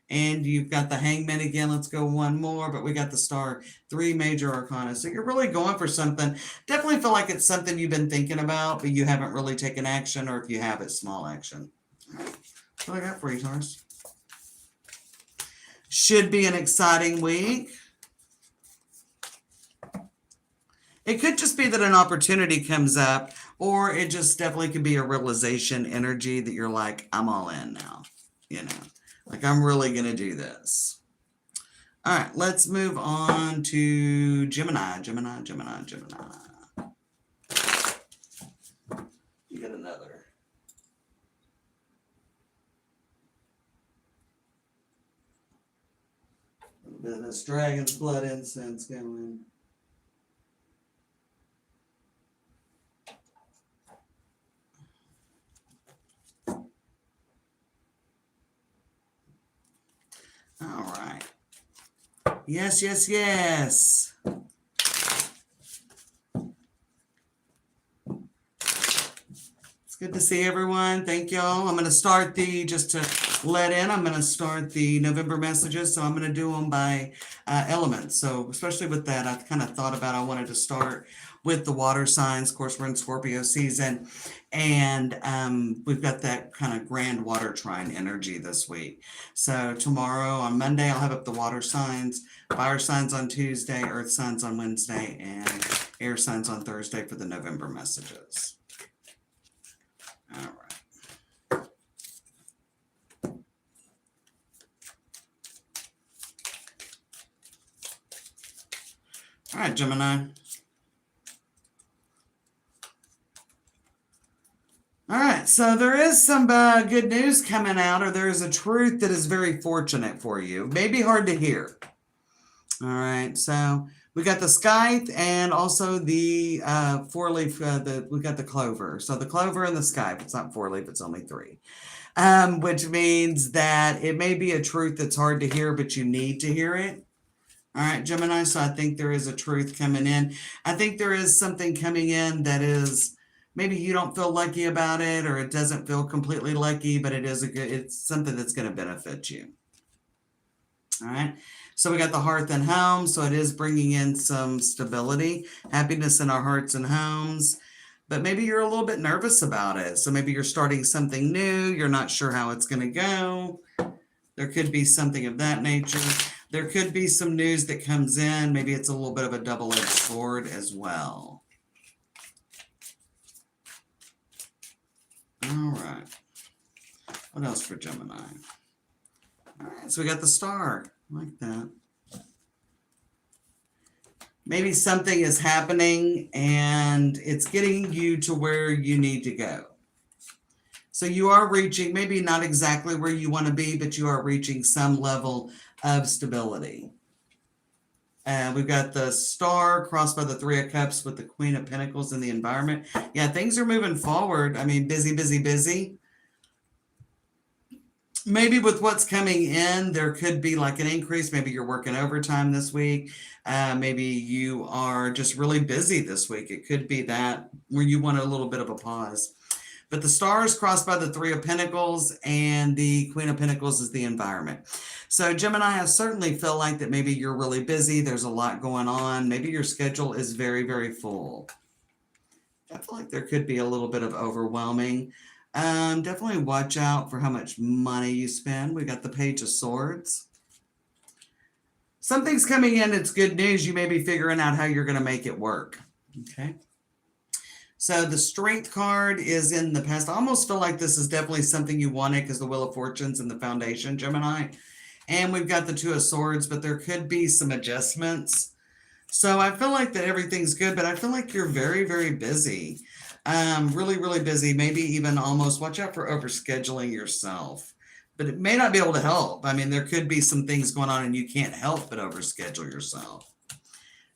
And you've got the Hangman again. Let's go one more, but we got the Star, 3 major arcana. So you're really going for something. Definitely feel like it's something you've been thinking about, but you haven't really taken action, or if you have, it's small action. All right. That's what I got for you, Taurus. Should be an exciting week. It could just be that an opportunity comes up, or it just definitely could be a realization energy that you're like, I'm all in now. Like I'm really going to do this. All right, let's move on to Gemini. Gemini. You get another. This dragon's blood incense going. All right. Yes, yes, yes. It's good to see everyone. Thank y'all. I'm going to start just to let in, I'm going to start the November messages. So I'm going to do them by elements. So especially with that, I kind of thought about, I wanted to start with the water signs. Of course, we're in Scorpio season, and we've got that kind of grand water trine energy this week. So tomorrow on Monday, I'll have up the water signs, fire signs on Tuesday, earth signs on Wednesday, and air signs on Thursday for the November messages. All right. All right, Gemini. All right, so there is some good news coming out, or there is a truth that is very fortunate for you. Maybe hard to hear. All right, so we got the scythe and also the four-leaf, we got the clover. So the clover and the scythe, it's not four-leaf, it's only three. Which means that it may be a truth that's hard to hear, but you need to hear it. All right, Gemini, so I think there is a truth coming in. I think there is something coming in that is, maybe you don't feel lucky about it, or it doesn't feel completely lucky, but it is it's something that's going to benefit you. All right, so we got the hearth and home, so it is bringing in some stability, happiness in our hearts and homes, but maybe you're a little bit nervous about it. So maybe you're starting something new, you're not sure how it's going to go. There could be something of that nature. There could be some news that comes in. Maybe it's a little bit of a double-edged sword as well. All right. What else for Gemini? All right, so we got the star. I like that. Maybe something is happening and it's getting you to where you need to go. So you are reaching, maybe not exactly where you want to be, but you are reaching some level of stability. And we've got the star crossed by the Three of Cups with the Queen of Pentacles in the environment. Yeah, things are moving forward. I mean, busy, busy, busy. Maybe with what's coming in, there could be like an increase. Maybe you're working overtime this week. Maybe you are just really busy this week. It could be that where you want a little bit of a pause. But the star is crossed by the Three of Pentacles, and the Queen of Pentacles is the environment. So Gemini, I certainly feel like that maybe you're really busy. There's a lot going on. Maybe your schedule is very, very full. I feel like there could be a little bit of overwhelming. Definitely watch out for how much money you spend. We got the Page of Swords. Something's coming in. It's good news. You may be figuring out how you're going to make it work. Okay. So the Strength card is in the past. I almost feel like this is definitely something you wanted because the Wheel of Fortune's in the foundation, Gemini. And we've got the Two of Swords, but there could be some adjustments. So I feel like that everything's good, but I feel like you're very, very busy. Really, really busy. Maybe even almost watch out for overscheduling yourself. But it may not be able to help. I mean, there could be some things going on and you can't help but overschedule yourself.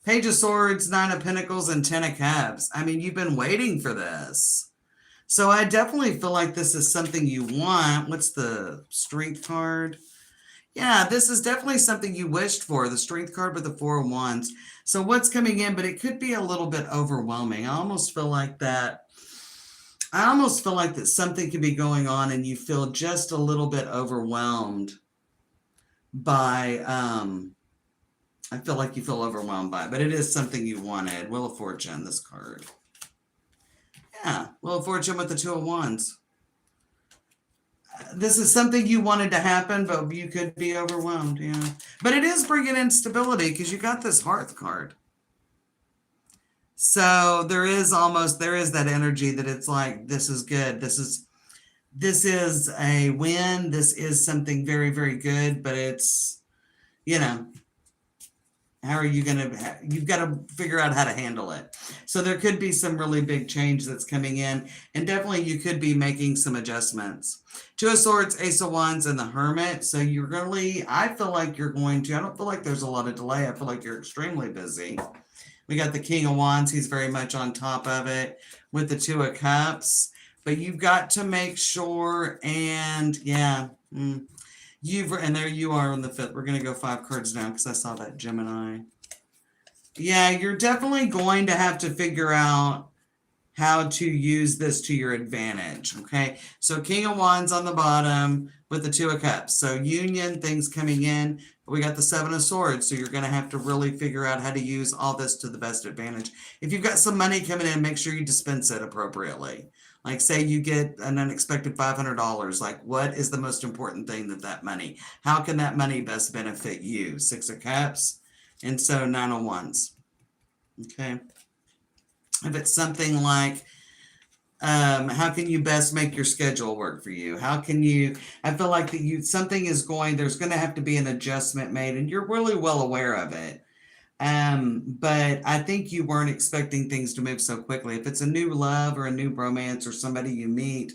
Page of Swords, Nine of Pentacles, and Ten of Cups. I mean, you've been waiting for this. So I definitely feel like this is something you want. What's the Strength card? Yeah, this is definitely something you wished for. The Strength card with the Four of Wands. So what's coming in, but it could be a little bit overwhelming. I almost feel like that something could be going on and you feel just a little bit overwhelmed by, I feel like you feel overwhelmed by it, but it is something you wanted. Wheel of Fortune, this card. Yeah, Wheel of Fortune with the Two of Wands. This is something you wanted to happen, but you could be overwhelmed, yeah. But it is bringing in stability because you got this Hearth card. So there is that energy that it's like, this is good. This is a win. This is something very, very good, but it's, you know, How are you going to, you've got to figure out how to handle it. So there could be some really big change that's coming in, and definitely you could be making some adjustments. Two of Swords, Ace of Wands, and the Hermit. So you're really, I feel like you're going to, I don't feel like there's a lot of delay. I feel like you're extremely busy. We got the King of Wands. He's very much on top of it with the Two of Cups. But you've got to make sure, and yeah, and there you are on the 5th. We're going to go 5 cards down because I saw that Gemini. Yeah, you're definitely going to have to figure out how to use this to your advantage, okay? So King of Wands on the bottom with the Two of Cups. So union, things coming in. But we got the Seven of Swords, so you're going to have to really figure out how to use all this to the best advantage. If you've got some money coming in, make sure you dispense it appropriately. Like say you get an unexpected $500, like what is the most important thing that money, how can that money best benefit you? 6 of Cups, and so 9 of Wands, okay? If it's something like, how can you best make your schedule work for you? How can you, I feel like that something is going, there's going to have to be an adjustment made, and you're really well aware of it. But I think you weren't expecting things to move so quickly. If it's a new love or a new romance or somebody you meet,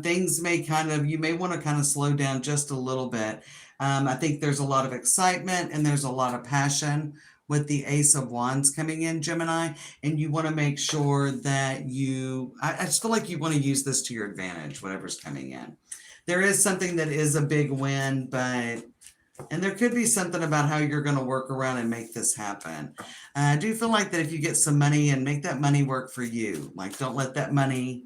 things may you may want to kind of slow down just a little bit. I think there's a lot of excitement and there's a lot of passion with the Ace of Wands coming in, Gemini, and you want to make sure that I just feel like you want to use this to your advantage, whatever's coming in. There is something that is a big win, and there could be something about how you're going to work around and make this happen. I do feel like that if you get some money and make that money work for you, like don't let that money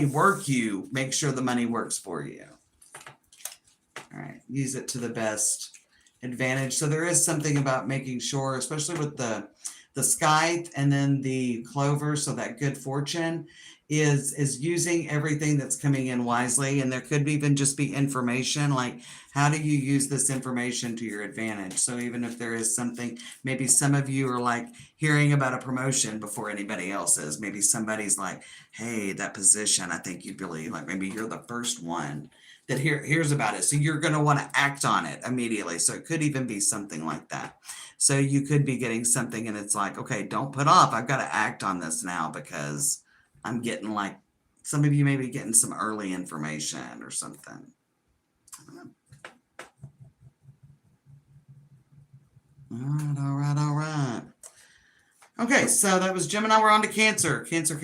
work you. Make sure the money works for you. All right, use it to the best advantage. So there is something about making sure, especially with the scythe and then the clover, so that good fortune is using everything that's coming in wisely. And there could even just be information, like how do you use this information to your advantage? So even if there is something, maybe some of you are like hearing about a promotion before anybody else is. Maybe somebody's like, hey, that position, I think you'd really like, maybe you're the first one that hears about it. So you're going to want to act on it immediately. So it could even be something like that. So you could be getting something and it's like, okay, don't put off. I've got to act on this now because I'm getting like, some of you may be getting some early information or something. All right. Okay, so that was Gemini. We're on to Cancer. Cancer.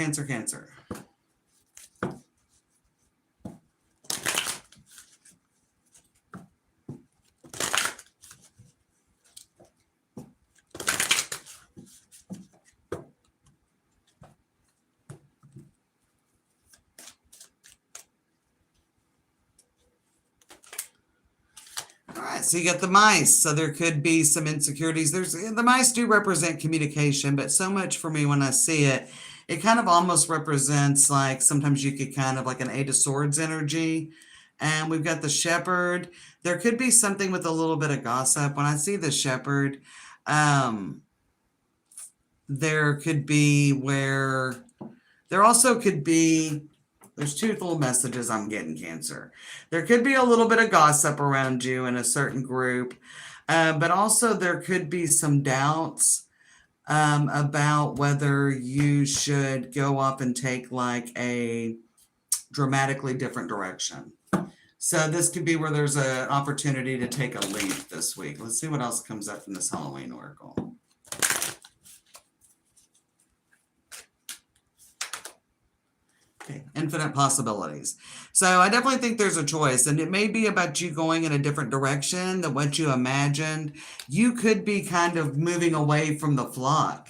So you got the mice. So there could be some insecurities. The mice do represent communication, but so much for me when I see it, it kind of almost represents like sometimes you could kind of like an 8 of Swords energy. And we've got the Shepherd. There could be something with a little bit of gossip. When I see the Shepherd, there could be there also could be, there's two little messages I'm getting, Cancer. There could be a little bit of gossip around you in a certain group, but also there could be some doubts about whether you should go up and take like a dramatically different direction. So this could be where there's an opportunity to take a leap this week. Let's see what else comes up from this Halloween Oracle. Okay, infinite possibilities. So I definitely think there's a choice, and it may be about you going in a different direction than what you imagined. You could be kind of moving away from the flock.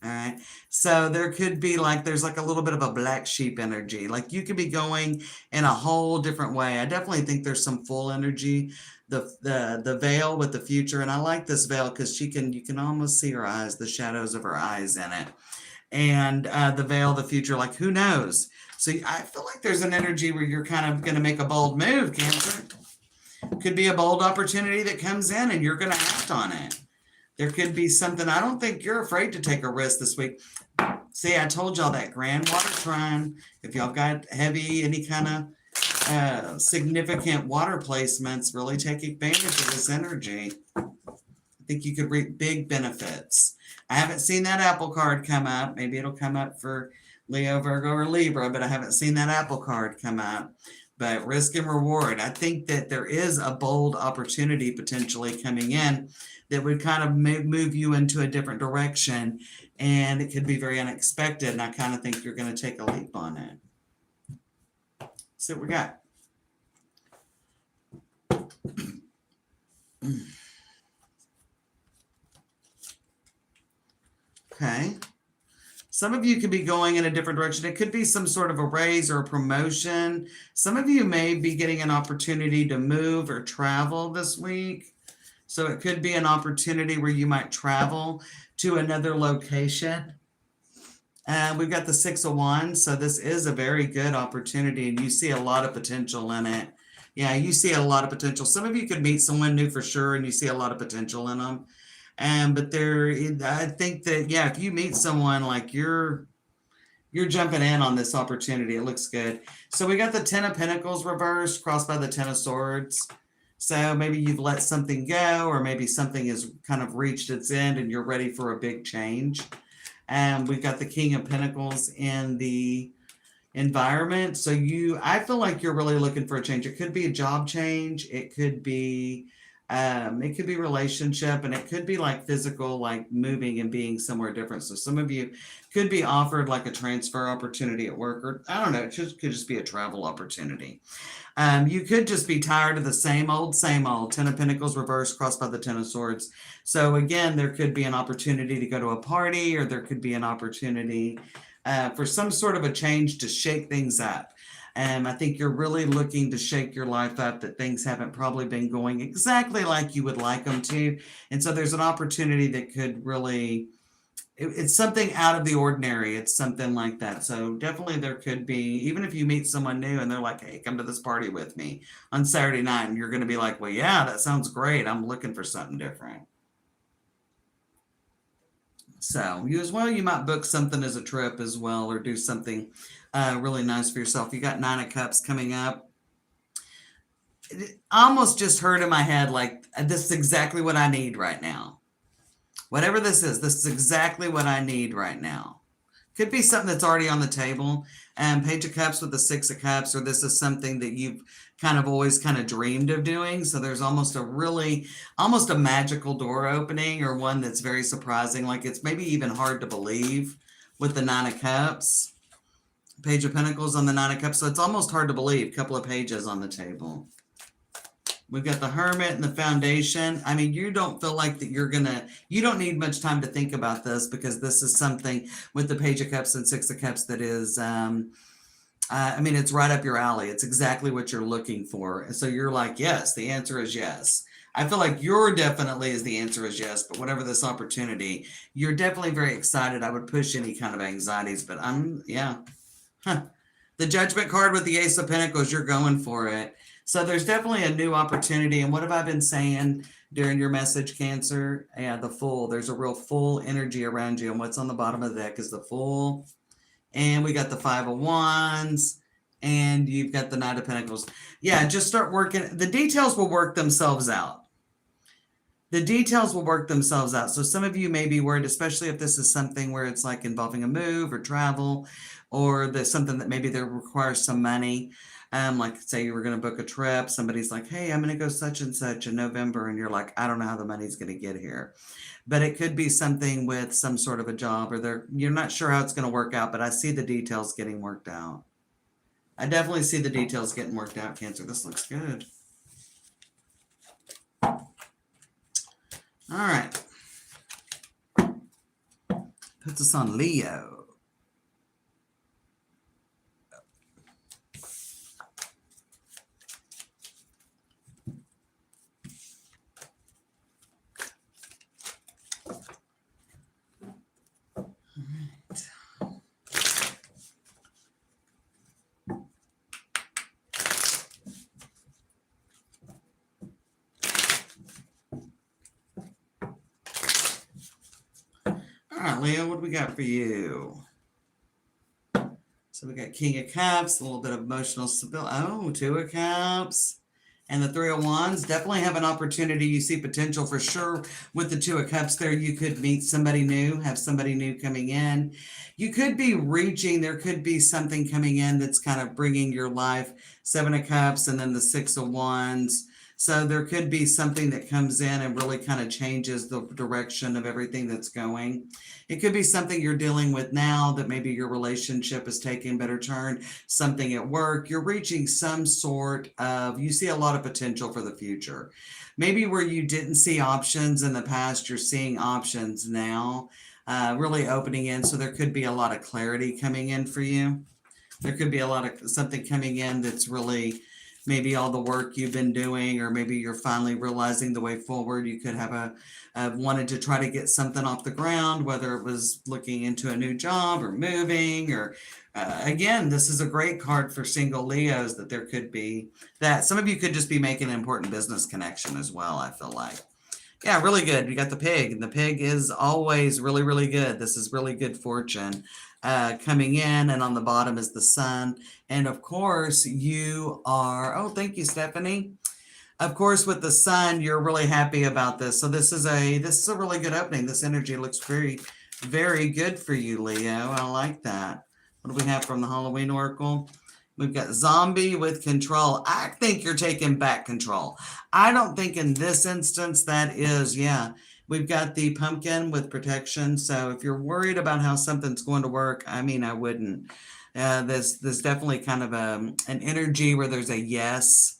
All right. So there could be like, there's like a little bit of a black sheep energy. Like you could be going in a whole different way. I definitely think there's some full energy. The veil with the future. And I like this veil because you can almost see her eyes, the shadows of her eyes in it. And the veil, the future, like who knows? So I feel like there's an energy where you're kind of going to make a bold move, Cancer. Could be a bold opportunity that comes in and you're going to act on it. There could be something. I don't think you're afraid to take a risk this week. See, I told y'all that grand water trine. If y'all got heavy, any kind of significant water placements, really take advantage of this energy. I think you could reap big benefits. I haven't seen that apple card come up. Maybe it'll come up for Leo, Virgo, or Libra, but I haven't seen that apple card come up. But risk and reward. I think that there is a bold opportunity potentially coming in that would kind of move you into a different direction, and it could be very unexpected, and I kind of think you're going to take a leap on it. See what we got. Okay. Some of you could be going in a different direction. It could be some sort of a raise or a promotion. Some of you may be getting an opportunity to move or travel this week. So it could be an opportunity where you might travel to another location. We've got the Six of Wands. So this is a very good opportunity, and you see a lot of potential in it. Yeah, you see a lot of potential. Some of you could meet someone new for sure, and you see a lot of potential in them. But I think that, yeah, if you meet someone, like you're jumping in on this opportunity. It looks good. So we got the Ten of Pentacles reversed, crossed by the Ten of Swords. So maybe you've let something go, or maybe something has kind of reached its end and you're ready for a big change. And we've got the King of Pentacles in the environment. So I feel like you're really looking for a change. It could be a job change. It could be relationship, and it could be like physical, like moving and being somewhere different. So some of you could be offered like a transfer opportunity at work, or I don't know, it could just be a travel opportunity. You could just be tired of the same old. Ten of Pentacles reversed, crossed by the Ten of Swords. So again, there could be an opportunity to go to a party, or there could be an opportunity for some sort of a change to shake things up. I think you're really looking to shake your life up, that things haven't probably been going exactly like you would like them to. And so there's an opportunity that could really, it's something out of the ordinary. It's something like that. So definitely there could be, even if you meet someone new and they're like, hey, come to this party with me on Saturday night, and you're going to be like, well, yeah, that sounds great. I'm looking for something different. So you might book something as a trip as well, or do something really nice for yourself. You got Nine of Cups coming up. It almost just heard in my head, like, this is exactly what I need right now. Whatever this is exactly what I need right now. Could be something that's already on the table. Page of Cups with the Six of Cups, or this is something that you've kind of always kind of dreamed of doing. So there's almost a magical door opening, or one that's very surprising. Like it's maybe even hard to believe with the Nine of Cups. Page of Pentacles on the Nine of Cups. So it's almost hard to believe. A couple of pages on the table. We've got the Hermit and the Foundation. I mean, you don't feel like that you don't need much time to think about this, because this is something with the Page of Cups and Six of Cups that is, I mean, it's right up your alley. It's exactly what you're looking for. And so you're like, yes, the answer is yes. I feel like the answer is yes, but whatever this opportunity, you're definitely very excited. I would push any kind of anxieties, but yeah. The Judgment card with the Ace of Pentacles, you're going for it. So there's definitely a new opportunity. And what have I been saying during your message, Cancer? Yeah, the Fool. There's a real full energy around you. And what's on the bottom of the deck is the Fool. And we got the Five of Wands. And you've got the Knight of Pentacles. Yeah, just start working. The details will work themselves out. So some of you may be worried, especially if this is something where it's like involving a move or travel, or there's something that maybe there requires some money. Like say you were going to book a trip. Somebody's like, hey, I'm going to go such and such in November. And you're like, I don't know how the money's going to get here. But it could be something with some sort of a job, or you're not sure how it's going to work out, but I see the details getting worked out. I definitely see the details getting worked out, Cancer. This looks good. All right. Puts us on Leo. Leo, what do we got for you? So we got King of Cups, a little bit of emotional stability. Oh, Two of Cups. And the Three of Wands, definitely have an opportunity. You see potential for sure with the Two of Cups there. You could meet somebody new, have somebody new coming in. You could be reaching, there could be something coming in that's kind of bringing your life. Seven of Cups and then the Six of Wands. So there could be something that comes in and really kind of changes the direction of everything that's going. It could be something you're dealing with now that maybe your relationship is taking a better turn, something at work. You're reaching some sort of, you see a lot of potential for the future. Maybe where you didn't see options in the past, you're seeing options now, really opening in. So there could be a lot of clarity coming in for you. There could be a lot of something coming in that's really maybe all the work you've been doing, or maybe you're finally realizing the way forward. You could have wanted to try to get something off the ground, whether it was looking into a new job or moving, or again, this is a great card for single Leos, that there could be that. Some of you could just be making an important business connection as well, I feel like. Yeah, really good. You got the pig, and the pig is always really, really good. This is really good fortune coming in, and on the bottom is the sun. And of course, you are, oh, thank you, Stephanie. Of course, with the sun, you're really happy about this. So this is a really good opening. This energy looks very, very good for you, Leo. I like that. What do we have from the Halloween Oracle? We've got zombie with control. I think you're taking back control. I don't think in this instance that is, yeah. We've got the pumpkin with protection. So if you're worried about how something's going to work, I mean, I wouldn't. There's definitely kind of an energy where there's a yes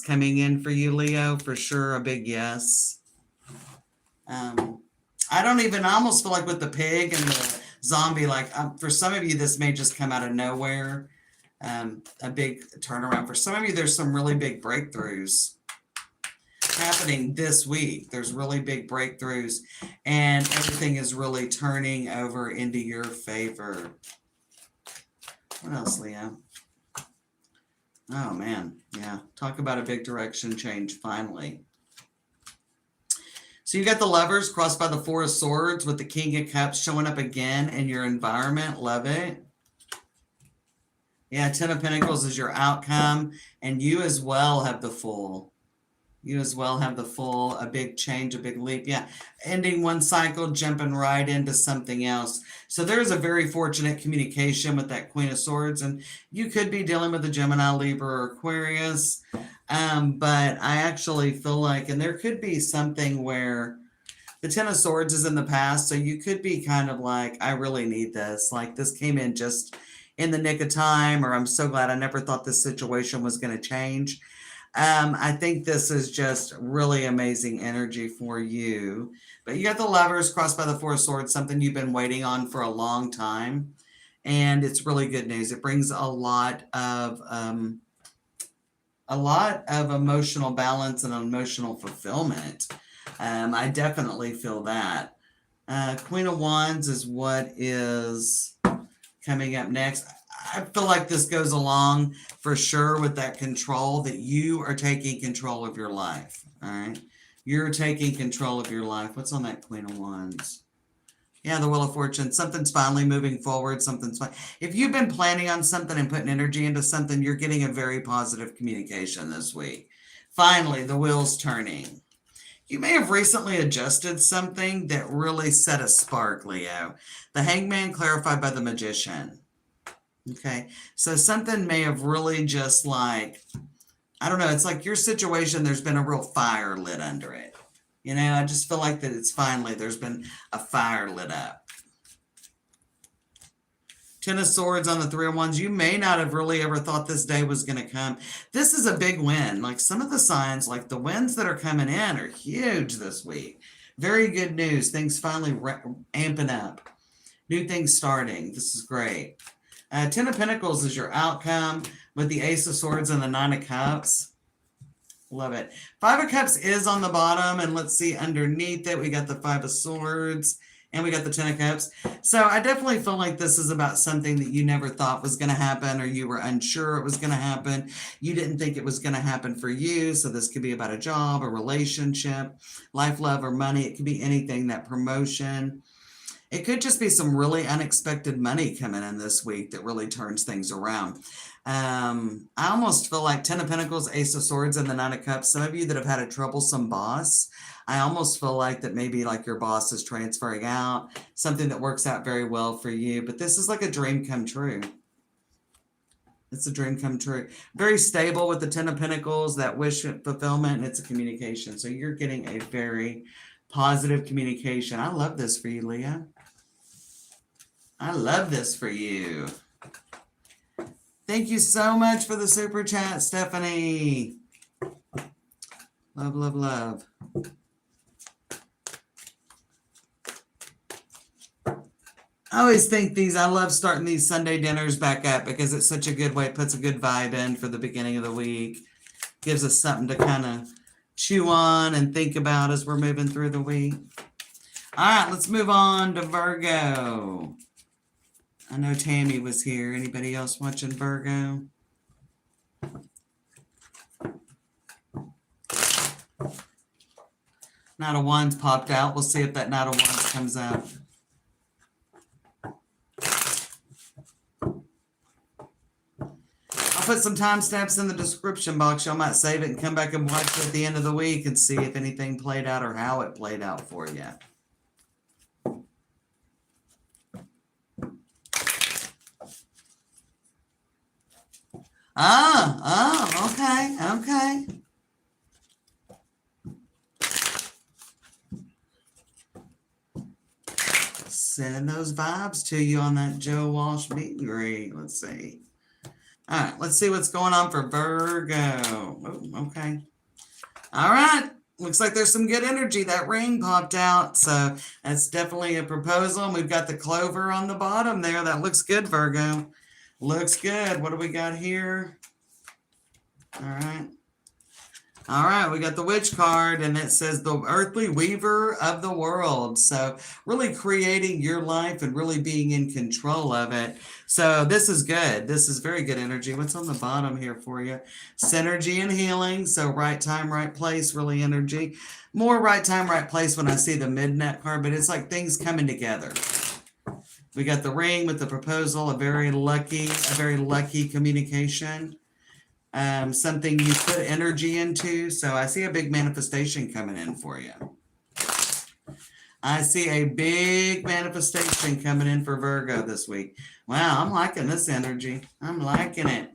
coming in for you, Leo, for sure. A big yes. I almost feel like with the pig and the zombie, like for some of you, this may just come out of nowhere. A big turnaround. For some of you, there's some really big breakthroughs happening this week. There's really big breakthroughs, and everything is really turning over into your favor. What else, Leo? Oh man, yeah. Talk about a big direction change finally. So you got the Lovers crossed by the Four of Swords with the King of Cups showing up again in your environment. Love it. Yeah, Ten of Pentacles is your outcome, and you as well have the Fool. You as well have the Fool, a big change, a big leap. Yeah, ending one cycle, jumping right into something else. So there's a very fortunate communication with that Queen of Swords, and you could be dealing with a Gemini, Libra, or Aquarius. But I actually feel like, and there could be something where the Ten of Swords is in the past, so you could be kind of like, I really need this. Like this came in just in the nick of time, or I'm so glad I never thought this situation was going to change. I think this is just really amazing energy for you. But you got the Lovers crossed by the Four of Swords, something you've been waiting on for a long time. And it's really good news. It brings a lot of emotional balance and emotional fulfillment. I definitely feel that. Queen of Wands is what is coming up next. I feel like this goes along for sure with that control, that you are taking control of your life. All right. You're taking control of your life. What's on that Queen of Wands? Yeah, the Wheel of Fortune. Something's finally moving forward. Something's fine. If you've been planning on something and putting energy into something, you're getting a very positive communication this week. Finally, the wheel's turning. You may have recently adjusted something that really set a spark, Leo. The Hangman clarified by the Magician. Okay, so something may have really just like, I don't know, it's like your situation, there's been a real fire lit under it. You know, I just feel like that it's finally, there's been a fire lit up. Ten of Swords on the Three of Wands. You may not have really ever thought this day was going to come. This is a big win. Like some of the signs, like the wins that are coming in are huge this week. Very good news. Things finally amping up. New things starting. This is great. Ten of Pentacles is your outcome with the Ace of Swords and the Nine of Cups. Love it. Five of Cups is on the bottom, and let's see underneath it, we got the Five of Swords and we got the Ten of Cups. So I definitely feel like this is about something that you never thought was going to happen, or you were unsure it was going to happen. You didn't think it was going to happen for you. So this could be about a job, a relationship, life, love, or money. It could be anything, that promotion. It could just be some really unexpected money coming in this week that really turns things around. I almost feel like Ten of Pentacles, Ace of Swords, and the Nine of Cups. Some of you that have had a troublesome boss, I almost feel like that maybe like your boss is transferring out, something that works out very well for you. But this is like a dream come true. It's a dream come true. Very stable with the Ten of Pentacles, that wish fulfillment, and it's a communication. So you're getting a very positive communication. I love this for you, Leah. I love this for you. Thank you so much for the super chat, Stephanie. Love, love, love. I always think I love starting these Sunday dinners back up because it's such a good way. It puts a good vibe in for the beginning of the week. Gives us something to kind of chew on and think about as we're moving through the week. All right, let's move on to Virgo. I know Tammy was here. Anybody else watching Virgo? Knight of Wands popped out. We'll see if that Knight of Wands comes out. I'll put some timestamps in the description box. Y'all might save it and come back and watch it at the end of the week and see if anything played out or how it played out for you. Okay. Sending those vibes to you on that Joe Walsh meet and greet. Let's see. All right, let's see what's going on for Virgo. Oh, okay. All right. Looks like there's some good energy. That ring popped out. So that's definitely a proposal. And we've got the clover on the bottom there. That looks good, Virgo. Looks good. What do we got here? All right. All right, we got the Witch card, and it says the earthly weaver of the world. So really creating your life and really being in control of it. So this is good. This is very good energy. What's on the bottom here for you? Synergy and healing. So right time, right place, really energy. More right time, right place when I see the Midnight card, but it's like things coming together. We got the ring with the proposal, a very lucky communication. Something you put energy into. So I see a big manifestation coming in for you. I see a big manifestation coming in for Virgo this week. Wow, I'm liking this energy. I'm liking it.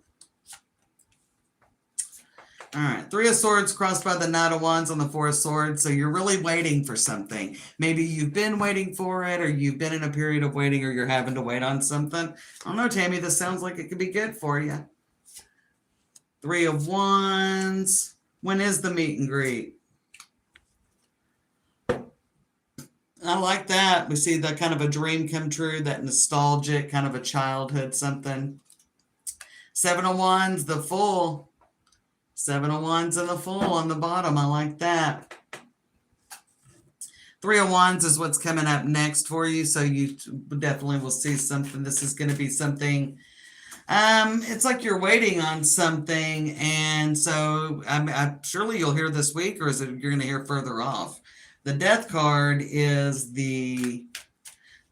All right, Three of Swords crossed by the Knight of Wands on the Four of Swords. So you're really waiting for something. Maybe you've been waiting for it, or you've been in a period of waiting, or you're having to wait on something. I don't know, Tammy, this sounds like it could be good for you. Three of Wands. When is the meet and greet? I like that. We see that kind of a dream come true, that nostalgic kind of a childhood something. Seven of Wands, the Fool. Seven of Wands and the Fool on the bottom. I like that. Three of Wands is what's coming up next for you. So you definitely will see something. This is going to be something. It's like you're waiting on something, and so surely you'll hear this week, or is it you're going to hear further off? The Death card is a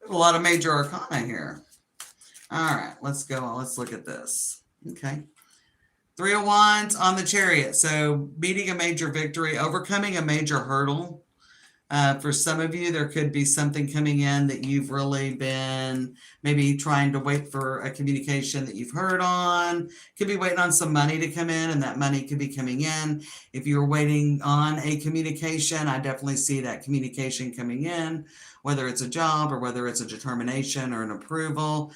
lot of major arcana here. All right, let's go. Let's look at this. Okay. Three of Wands on the Chariot. So beating a major victory, overcoming a major hurdle. For some of you, there could be something coming in that you've really been maybe trying to wait for a communication that you've heard on. Could be waiting on some money to come in, and that money could be coming in. If you're waiting on a communication, I definitely see that communication coming in, whether it's a job or whether it's a determination or an approval.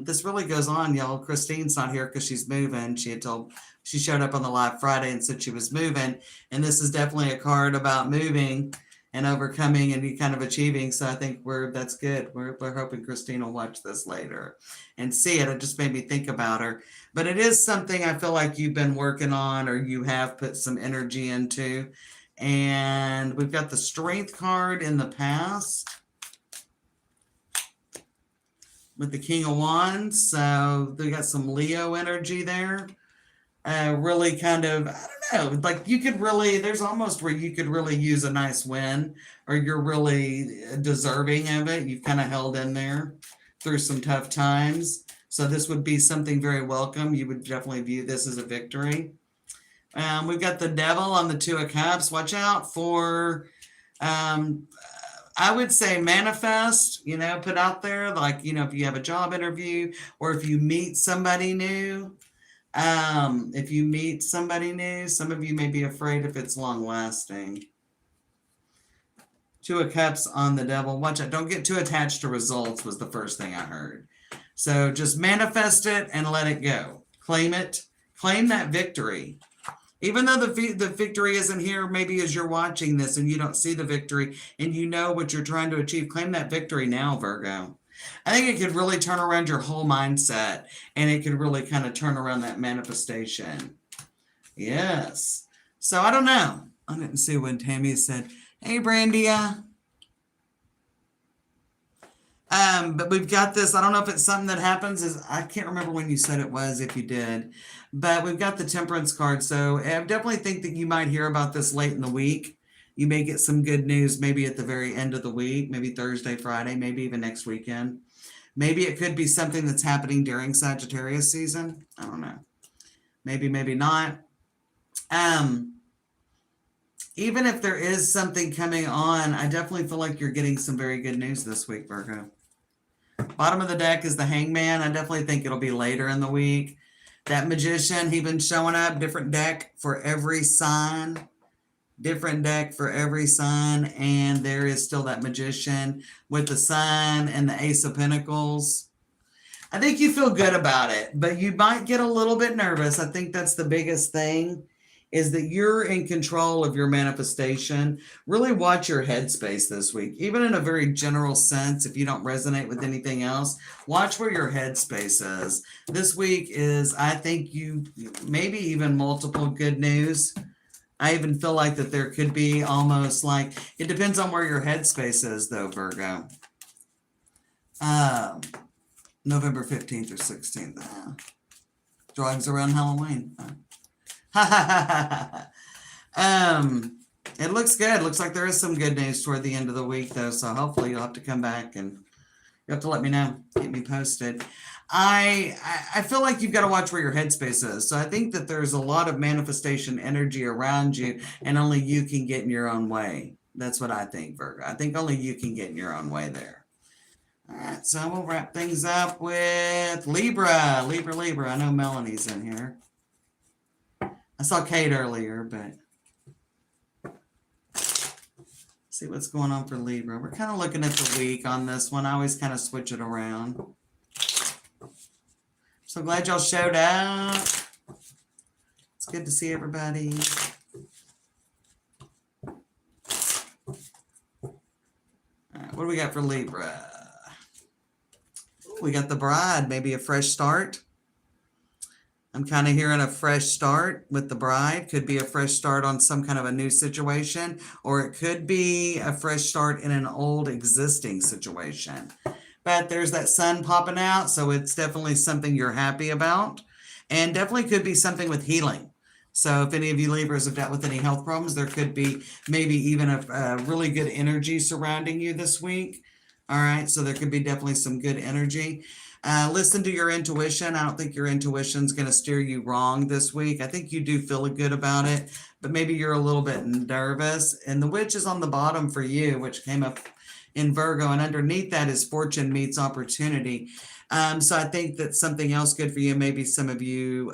This really goes on, y'all. Christine's not here because she's moving. She showed up on the live Friday and said she was moving. And this is definitely a card about moving and overcoming and kind of achieving. So I think that's good. We're hoping Christine will watch this later and see it. It just made me think about her. But it is something I feel like you've been working on, or you have put some energy into. And we've got the Strength card in the past with the King of Wands. So we got some Leo energy there. really kind of, I don't know, like you could really, there's almost where you could really use a nice win, or you're really deserving of it. You've kind of held in there through some tough times. So this would be something very welcome. You would definitely view this as a victory. We've got the devil on the Two of Cups. Watch out for, um, I would say manifest, put out there, like, if you have a job interview or if you meet somebody new. If you meet somebody new, some of you may be afraid if it's long lasting. Two of Cups on the devil. Watch out. Don't get too attached to results was the first thing I heard. So just manifest it and let it go. Claim it. Claim that victory. Even though the victory isn't here, maybe as you're watching this and you don't see the victory and you know what you're trying to achieve, claim that victory now, Virgo. I think it could really turn around your whole mindset, and it could really kind of turn around that manifestation. Yes. So I don't know. I didn't see when Tammy said, hey, Brandia. But we've got this. I don't know if it's something that happens. I can't remember when you said it was, if you did. But we've got the Temperance card. So I definitely think that you might hear about this late in the week. You may get some good news maybe at the very end of the week, maybe Thursday, Friday, maybe even next weekend. Maybe it could be something that's happening during Sagittarius season. I don't know. Maybe, maybe not. Even if there is something coming on, I definitely feel like you're getting some very good news this week, Virgo. Bottom of the deck is the Hangman. I definitely think it'll be later in the week. That Magician, he's been showing up. Different deck for every sign. Different deck for every sign. And there is still that Magician with the Sun and the Ace of Pentacles. I think you feel good about it, but you might get a little bit nervous. I think that's the biggest thing, is that you're in control of your manifestation. Really watch your headspace this week, even in a very general sense. If you don't resonate with anything else, watch where your headspace is. This week is, I think, you maybe even multiple good news. I even feel like that there could be almost like, it depends on where your headspace is though, Virgo. November 15th or 16th. Drawings around Halloween. It looks good. Looks like there is some good news toward the end of the week, though. So hopefully you'll have to come back and you have to let me know. Keep me posted. I feel like you've got to watch where your headspace is. So I think that there's a lot of manifestation energy around you, and only you can get in your own way. That's what I think, Virgo. I think only you can get in your own way there. All right, so we'll wrap things up with Libra. Libra. I know Melanie's in here. I saw Kate earlier, but see what's going on for Libra. We're kind of looking at the week on this one. I always kind of switch it around. So glad y'all showed up. It's good to see everybody. All right, what do we got for Libra? We got the Bride, maybe a fresh start. I'm kind of hearing a fresh start with the Bride. Could be a fresh start on some kind of a new situation, or it could be a fresh start in an old existing situation. But there's that Sun popping out, so it's definitely something you're happy about, and definitely could be something with healing. So if any of you Libras have dealt with any health problems, there could be maybe even a really good energy surrounding you this week. All right, so there could be definitely some good energy. Listen to your intuition. I don't think your intuition's going to steer you wrong this week. I think you do feel good about it, but maybe you're a little bit nervous. And the Witch is on the bottom for you, which came up in Virgo, and underneath that is Fortune meets opportunity. So I think that's something else good for you. Maybe some of you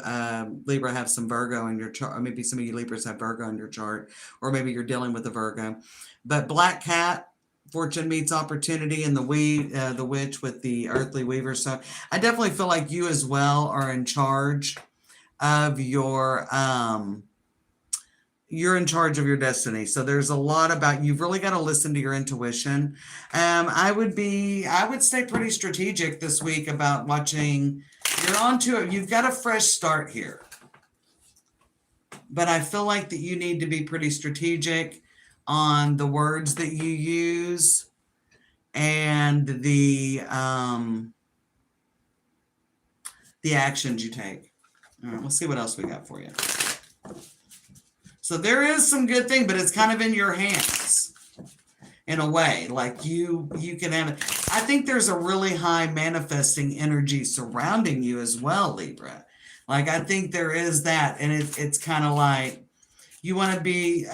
Libra have some Virgo in your chart, or maybe some of you Libras have Virgo in your chart, or maybe you're dealing with a Virgo. But Black Cat, Fortune meets opportunity, and the Witch with the Earthly Weaver. So I definitely feel like you as well are in charge of your you're in charge of your destiny. So there's a lot about, you've really got to listen to your intuition. I would stay pretty strategic this week about watching. You're on to it. You've got a fresh start here, but I feel like that you need to be pretty strategic on the words that you use and the actions you take. All right, let's see what else we got for you. So there is some good thing, but it's kind of in your hands in a way. Like you can have it. I think there's a really high manifesting energy surrounding you as well, Libra. Like I think there is that, and it's kind of like you want to be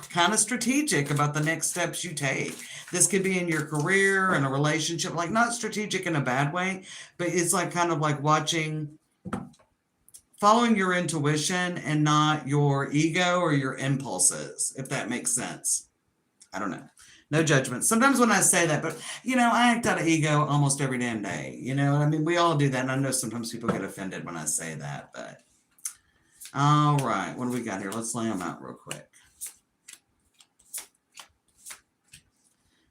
kind of strategic about the next steps you take. This could be in your career, in a relationship, like not strategic in a bad way, but it's like kind of like following your intuition and not your ego or your impulses, if that makes sense. I don't know. No judgment. Sometimes when I say that, but I act out of ego almost every damn day. You know what I mean? We all do that. And I know sometimes people get offended when I say that, but all right. What do we got here? Let's lay them out real quick.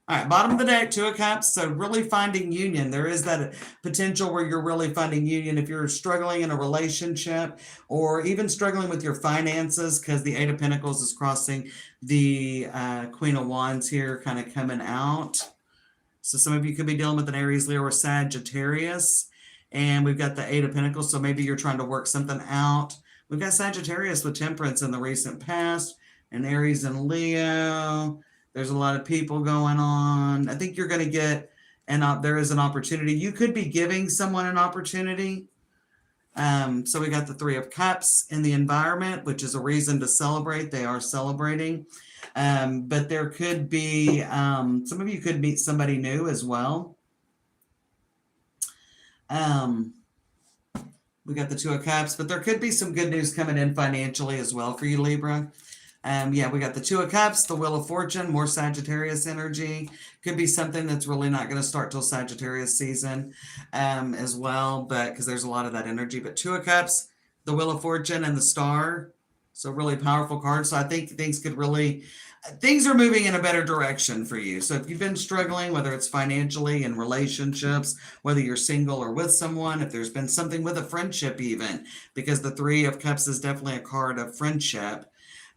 All right, bottom of the deck, Two of Cups. So really finding union. There is that potential where you're really finding union if you're struggling in a relationship or even struggling with your finances, because the Eight of Pentacles is crossing the Queen of Wands here, kind of coming out. So some of you could be dealing with an Aries, Leo, or Sagittarius. And we've got the Eight of Pentacles, so maybe you're trying to work something out. We've got Sagittarius with Temperance in the recent past, and Aries and Leo. There's a lot of people going on. I think you're going to get, and there is an opportunity. You could be giving someone an opportunity. So we got the Three of Cups in the environment, which is a reason to celebrate. They are celebrating. But there could be, some of you could meet somebody new as well. We got the Two of Cups, but there could be some good news coming in financially as well for you, Libra. Yeah, we got the Two of Cups, the Wheel of Fortune, more Sagittarius energy. Could be something that's really not going to start till Sagittarius season as well, but because there's a lot of that energy. But Two of Cups, the Wheel of Fortune, and the Star. So really powerful cards. So I think things are moving in a better direction for you. So if you've been struggling, whether it's financially, in relationships, whether you're single or with someone, if there's been something with a friendship even, because the Three of Cups is definitely a card of friendship.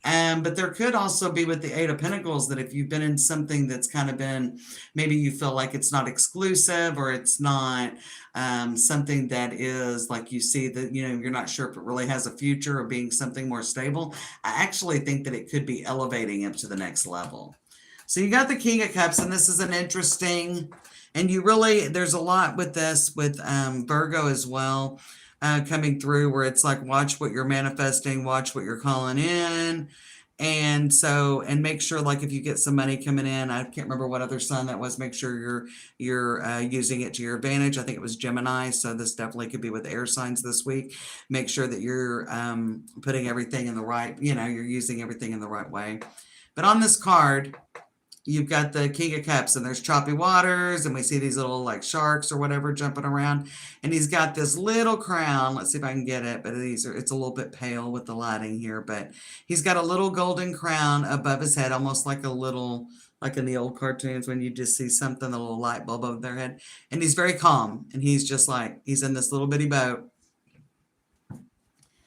But there could also be with the Eight of Pentacles that if you've been in something that's kind of been, maybe you feel like it's not exclusive or it's not something that is like you see that, you're not sure if it really has a future or being something more stable. I actually think that it could be elevating up to the next level. So you got the King of Cups, and this is an interesting, and there's a lot with this with Virgo as well. Coming through where it's like, watch what you're manifesting, watch what you're calling in. And make sure, like, if you get some money coming in, I can't remember what other sign that was, make sure you're using it to your advantage. I think it was Gemini. So this definitely could be with air signs this week. Make sure that you're putting everything in the right, you're using everything in the right way. But on this card, you've got the King of Cups, and there's choppy waters, and we see these little like sharks or whatever jumping around. And he's got this little crown. Let's see if I can get it, but it's a little bit pale with the lighting here, but he's got a little golden crown above his head, almost like like in the old cartoons when you just see something, a little light bulb over their head. And he's very calm, and he's just like, he's in this little bitty boat.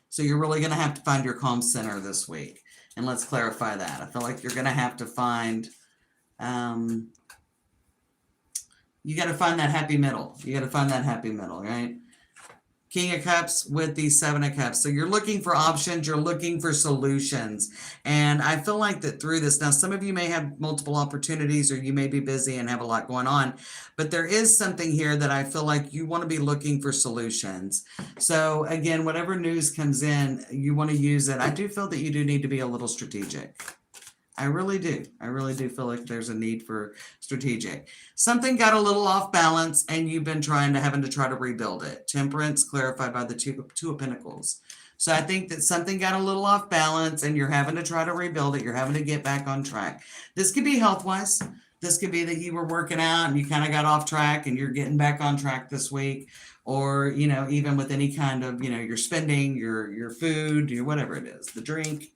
So you're really going to have to find your calm center this week. And let's clarify that. I feel like you're going to have to find... you got to find that happy middle. You got to find that happy middle, right? King of Cups with the Seven of Cups. So you're looking for options. You're looking for solutions. And I feel like that through this, now some of you may have multiple opportunities, or you may be busy and have a lot going on, but there is something here that I feel like you want to be looking for solutions. So again, whatever news comes in, you want to use it. I do feel that you do need to be a little strategic. I really do. I really do feel like there's a need for strategic. Something got a little off balance, and you've been having to try to rebuild it. Temperance, clarified by the Two of Pentacles. So I think that something got a little off balance, and you're having to try to rebuild it. You're having to get back on track. This could be health-wise. This could be that you were working out and you kind of got off track, and you're getting back on track this week. Or, even with any kind of, your spending, your food, your whatever it is, the drink.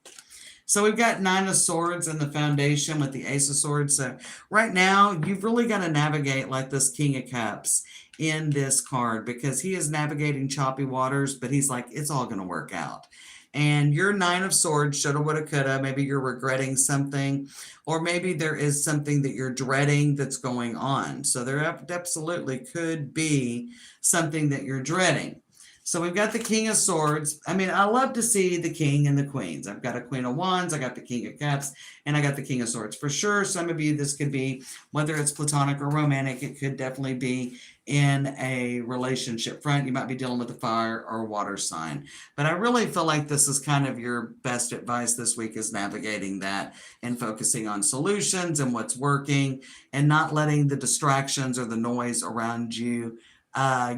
So we've got Nine of Swords in the foundation with the Ace of Swords. So right now, you've really got to navigate like this King of Cups in this card, because he is navigating choppy waters, but he's like, it's all going to work out. And your Nine of Swords, shoulda, woulda, coulda, maybe you're regretting something, or maybe there is something that you're dreading that's going on. So there absolutely could be something that you're dreading. So we've got the King of Swords. I mean, I love to see the King and the Queens. I've got a Queen of Wands, I got the King of Cups, and I got the King of Swords. For sure, some of you, this could be, whether it's platonic or romantic, it could definitely be in a relationship front. You might be dealing with a fire or water sign. But I really feel like this is kind of your best advice this week, is navigating that and focusing on solutions and what's working, and not letting the distractions or the noise around you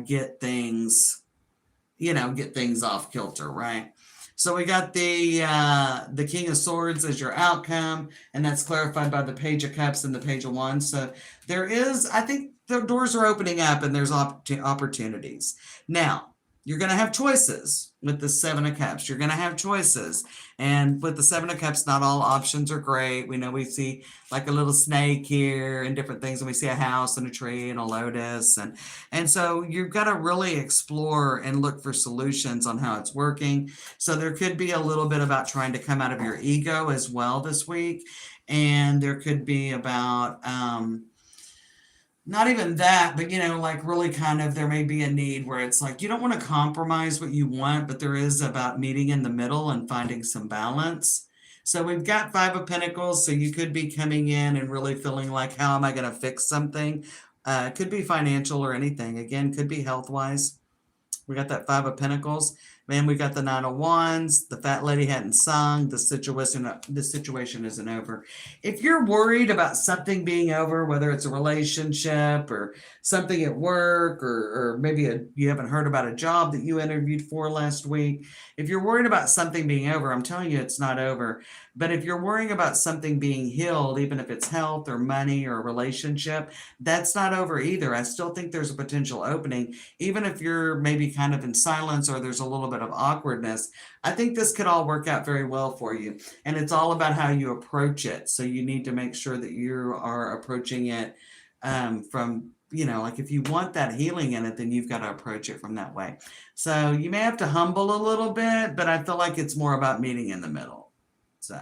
get things off kilter, right? So we got the King of Swords as your outcome, and that's clarified by the Page of Cups and the Page of Wands. So there is, I think the doors are opening up and there's opportunities. Now, you're going to have choices with the Seven of Cups. You're going to have choices. And with the Seven of Cups, not all options are great. We know we see like a little snake here and different things, and we see a house and a tree and a lotus. And so you've got to really explore and look for solutions on how it's working. So there could be a little bit about trying to come out of your ego as well this week. And there could be about, not even that, but like really kind of, there may be a need where it's like you don't want to compromise what you want, but there is about meeting in the middle and finding some balance. So we've got Five of Pentacles, so you could be coming in and really feeling like, how am I going to fix something? It could be financial or anything. Again, could be health-wise. We got that Five of Pentacles. Man, we got the Nine of Wands. The fat lady hadn't sung. The situation isn't over. If you're worried about something being over, whether it's a relationship or something at work, or maybe you haven't heard about a job that you interviewed for last week. If you're worried about something being over, I'm telling you it's not over. But if you're worrying about something being healed, even if it's health or money or a relationship, that's not over either. I still think there's a potential opening, even if you're maybe kind of in silence or there's a little bit of awkwardness. I think this could all work out very well for you. And it's all about how you approach it. So you need to make sure that you are approaching it from, like if you want that healing in it, then you've got to approach it from that way. So you may have to humble a little bit, but I feel like it's more about meeting in the middle. So,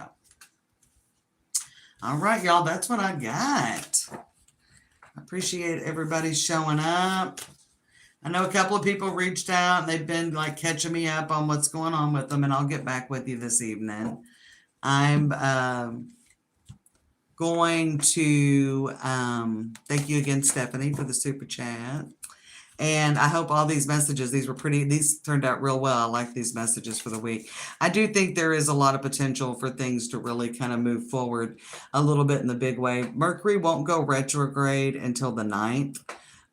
all right, y'all, that's what I got. I appreciate everybody showing up. I know a couple of people reached out and they've been like catching me up on what's going on with them, and I'll get back with you this evening. I'm going to thank you again, Stephanie, for the super chat. And I hope all these messages, these turned out real well. I like these messages for the week. I do think there is a lot of potential for things to really kind of move forward a little bit in the big way. Mercury won't go retrograde until the 9th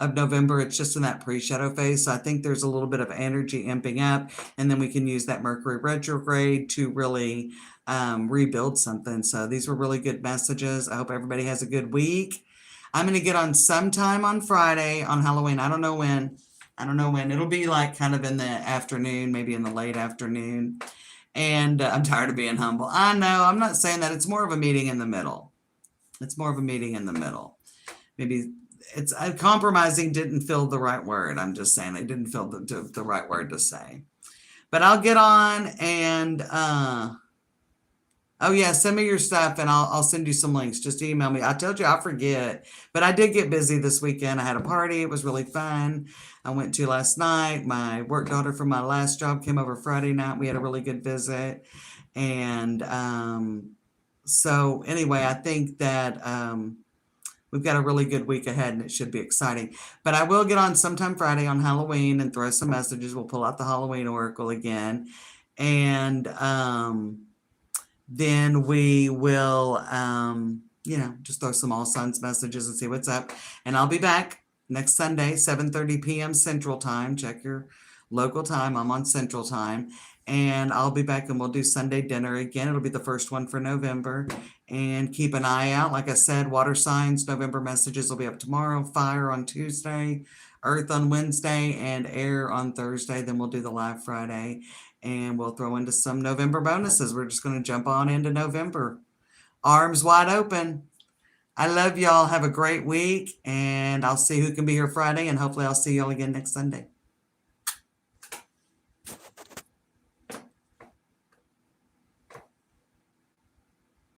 of November. It's just in that pre-shadow phase. So I think there's a little bit of energy amping up, and then we can use that Mercury retrograde to really rebuild something. So these were really good messages. I hope everybody has a good week. I'm going to get on sometime on Friday on Halloween. I don't know when. It'll be like kind of in the afternoon, maybe in the late afternoon. And I'm tired of being humble. I know. I'm not saying that. It's more of a meeting in the middle. Maybe it's compromising didn't feel the right word. I'm just saying it didn't feel the right word to say. But I'll get on and oh yeah, send me your stuff and I'll send you some links. Just email me. I told you I forget, but I did get busy this weekend. I had a party. It was really fun. I went to last night. My work daughter from my last job came over Friday night. We had a really good visit. And so anyway, I think that we've got a really good week ahead and it should be exciting. But I will get on sometime Friday on Halloween and throw some messages. We'll pull out the Halloween Oracle again. And then we will, just throw some all suns messages and see what's up. And I'll be back next Sunday, 7:30 p.m. Central Time. Check your local time. I'm on Central Time. And I'll be back and we'll do Sunday dinner again. It'll be the first one for November. And keep an eye out. Like I said, water signs, November messages will be up tomorrow. Fire on Tuesday, Earth on Wednesday, and air on Thursday. Then we'll do the live Friday. And we'll throw into some November bonuses. We're just going to jump on into November. Arms wide open. I love y'all. Have a great week. And I'll see who can be here Friday. And hopefully I'll see y'all again next Sunday.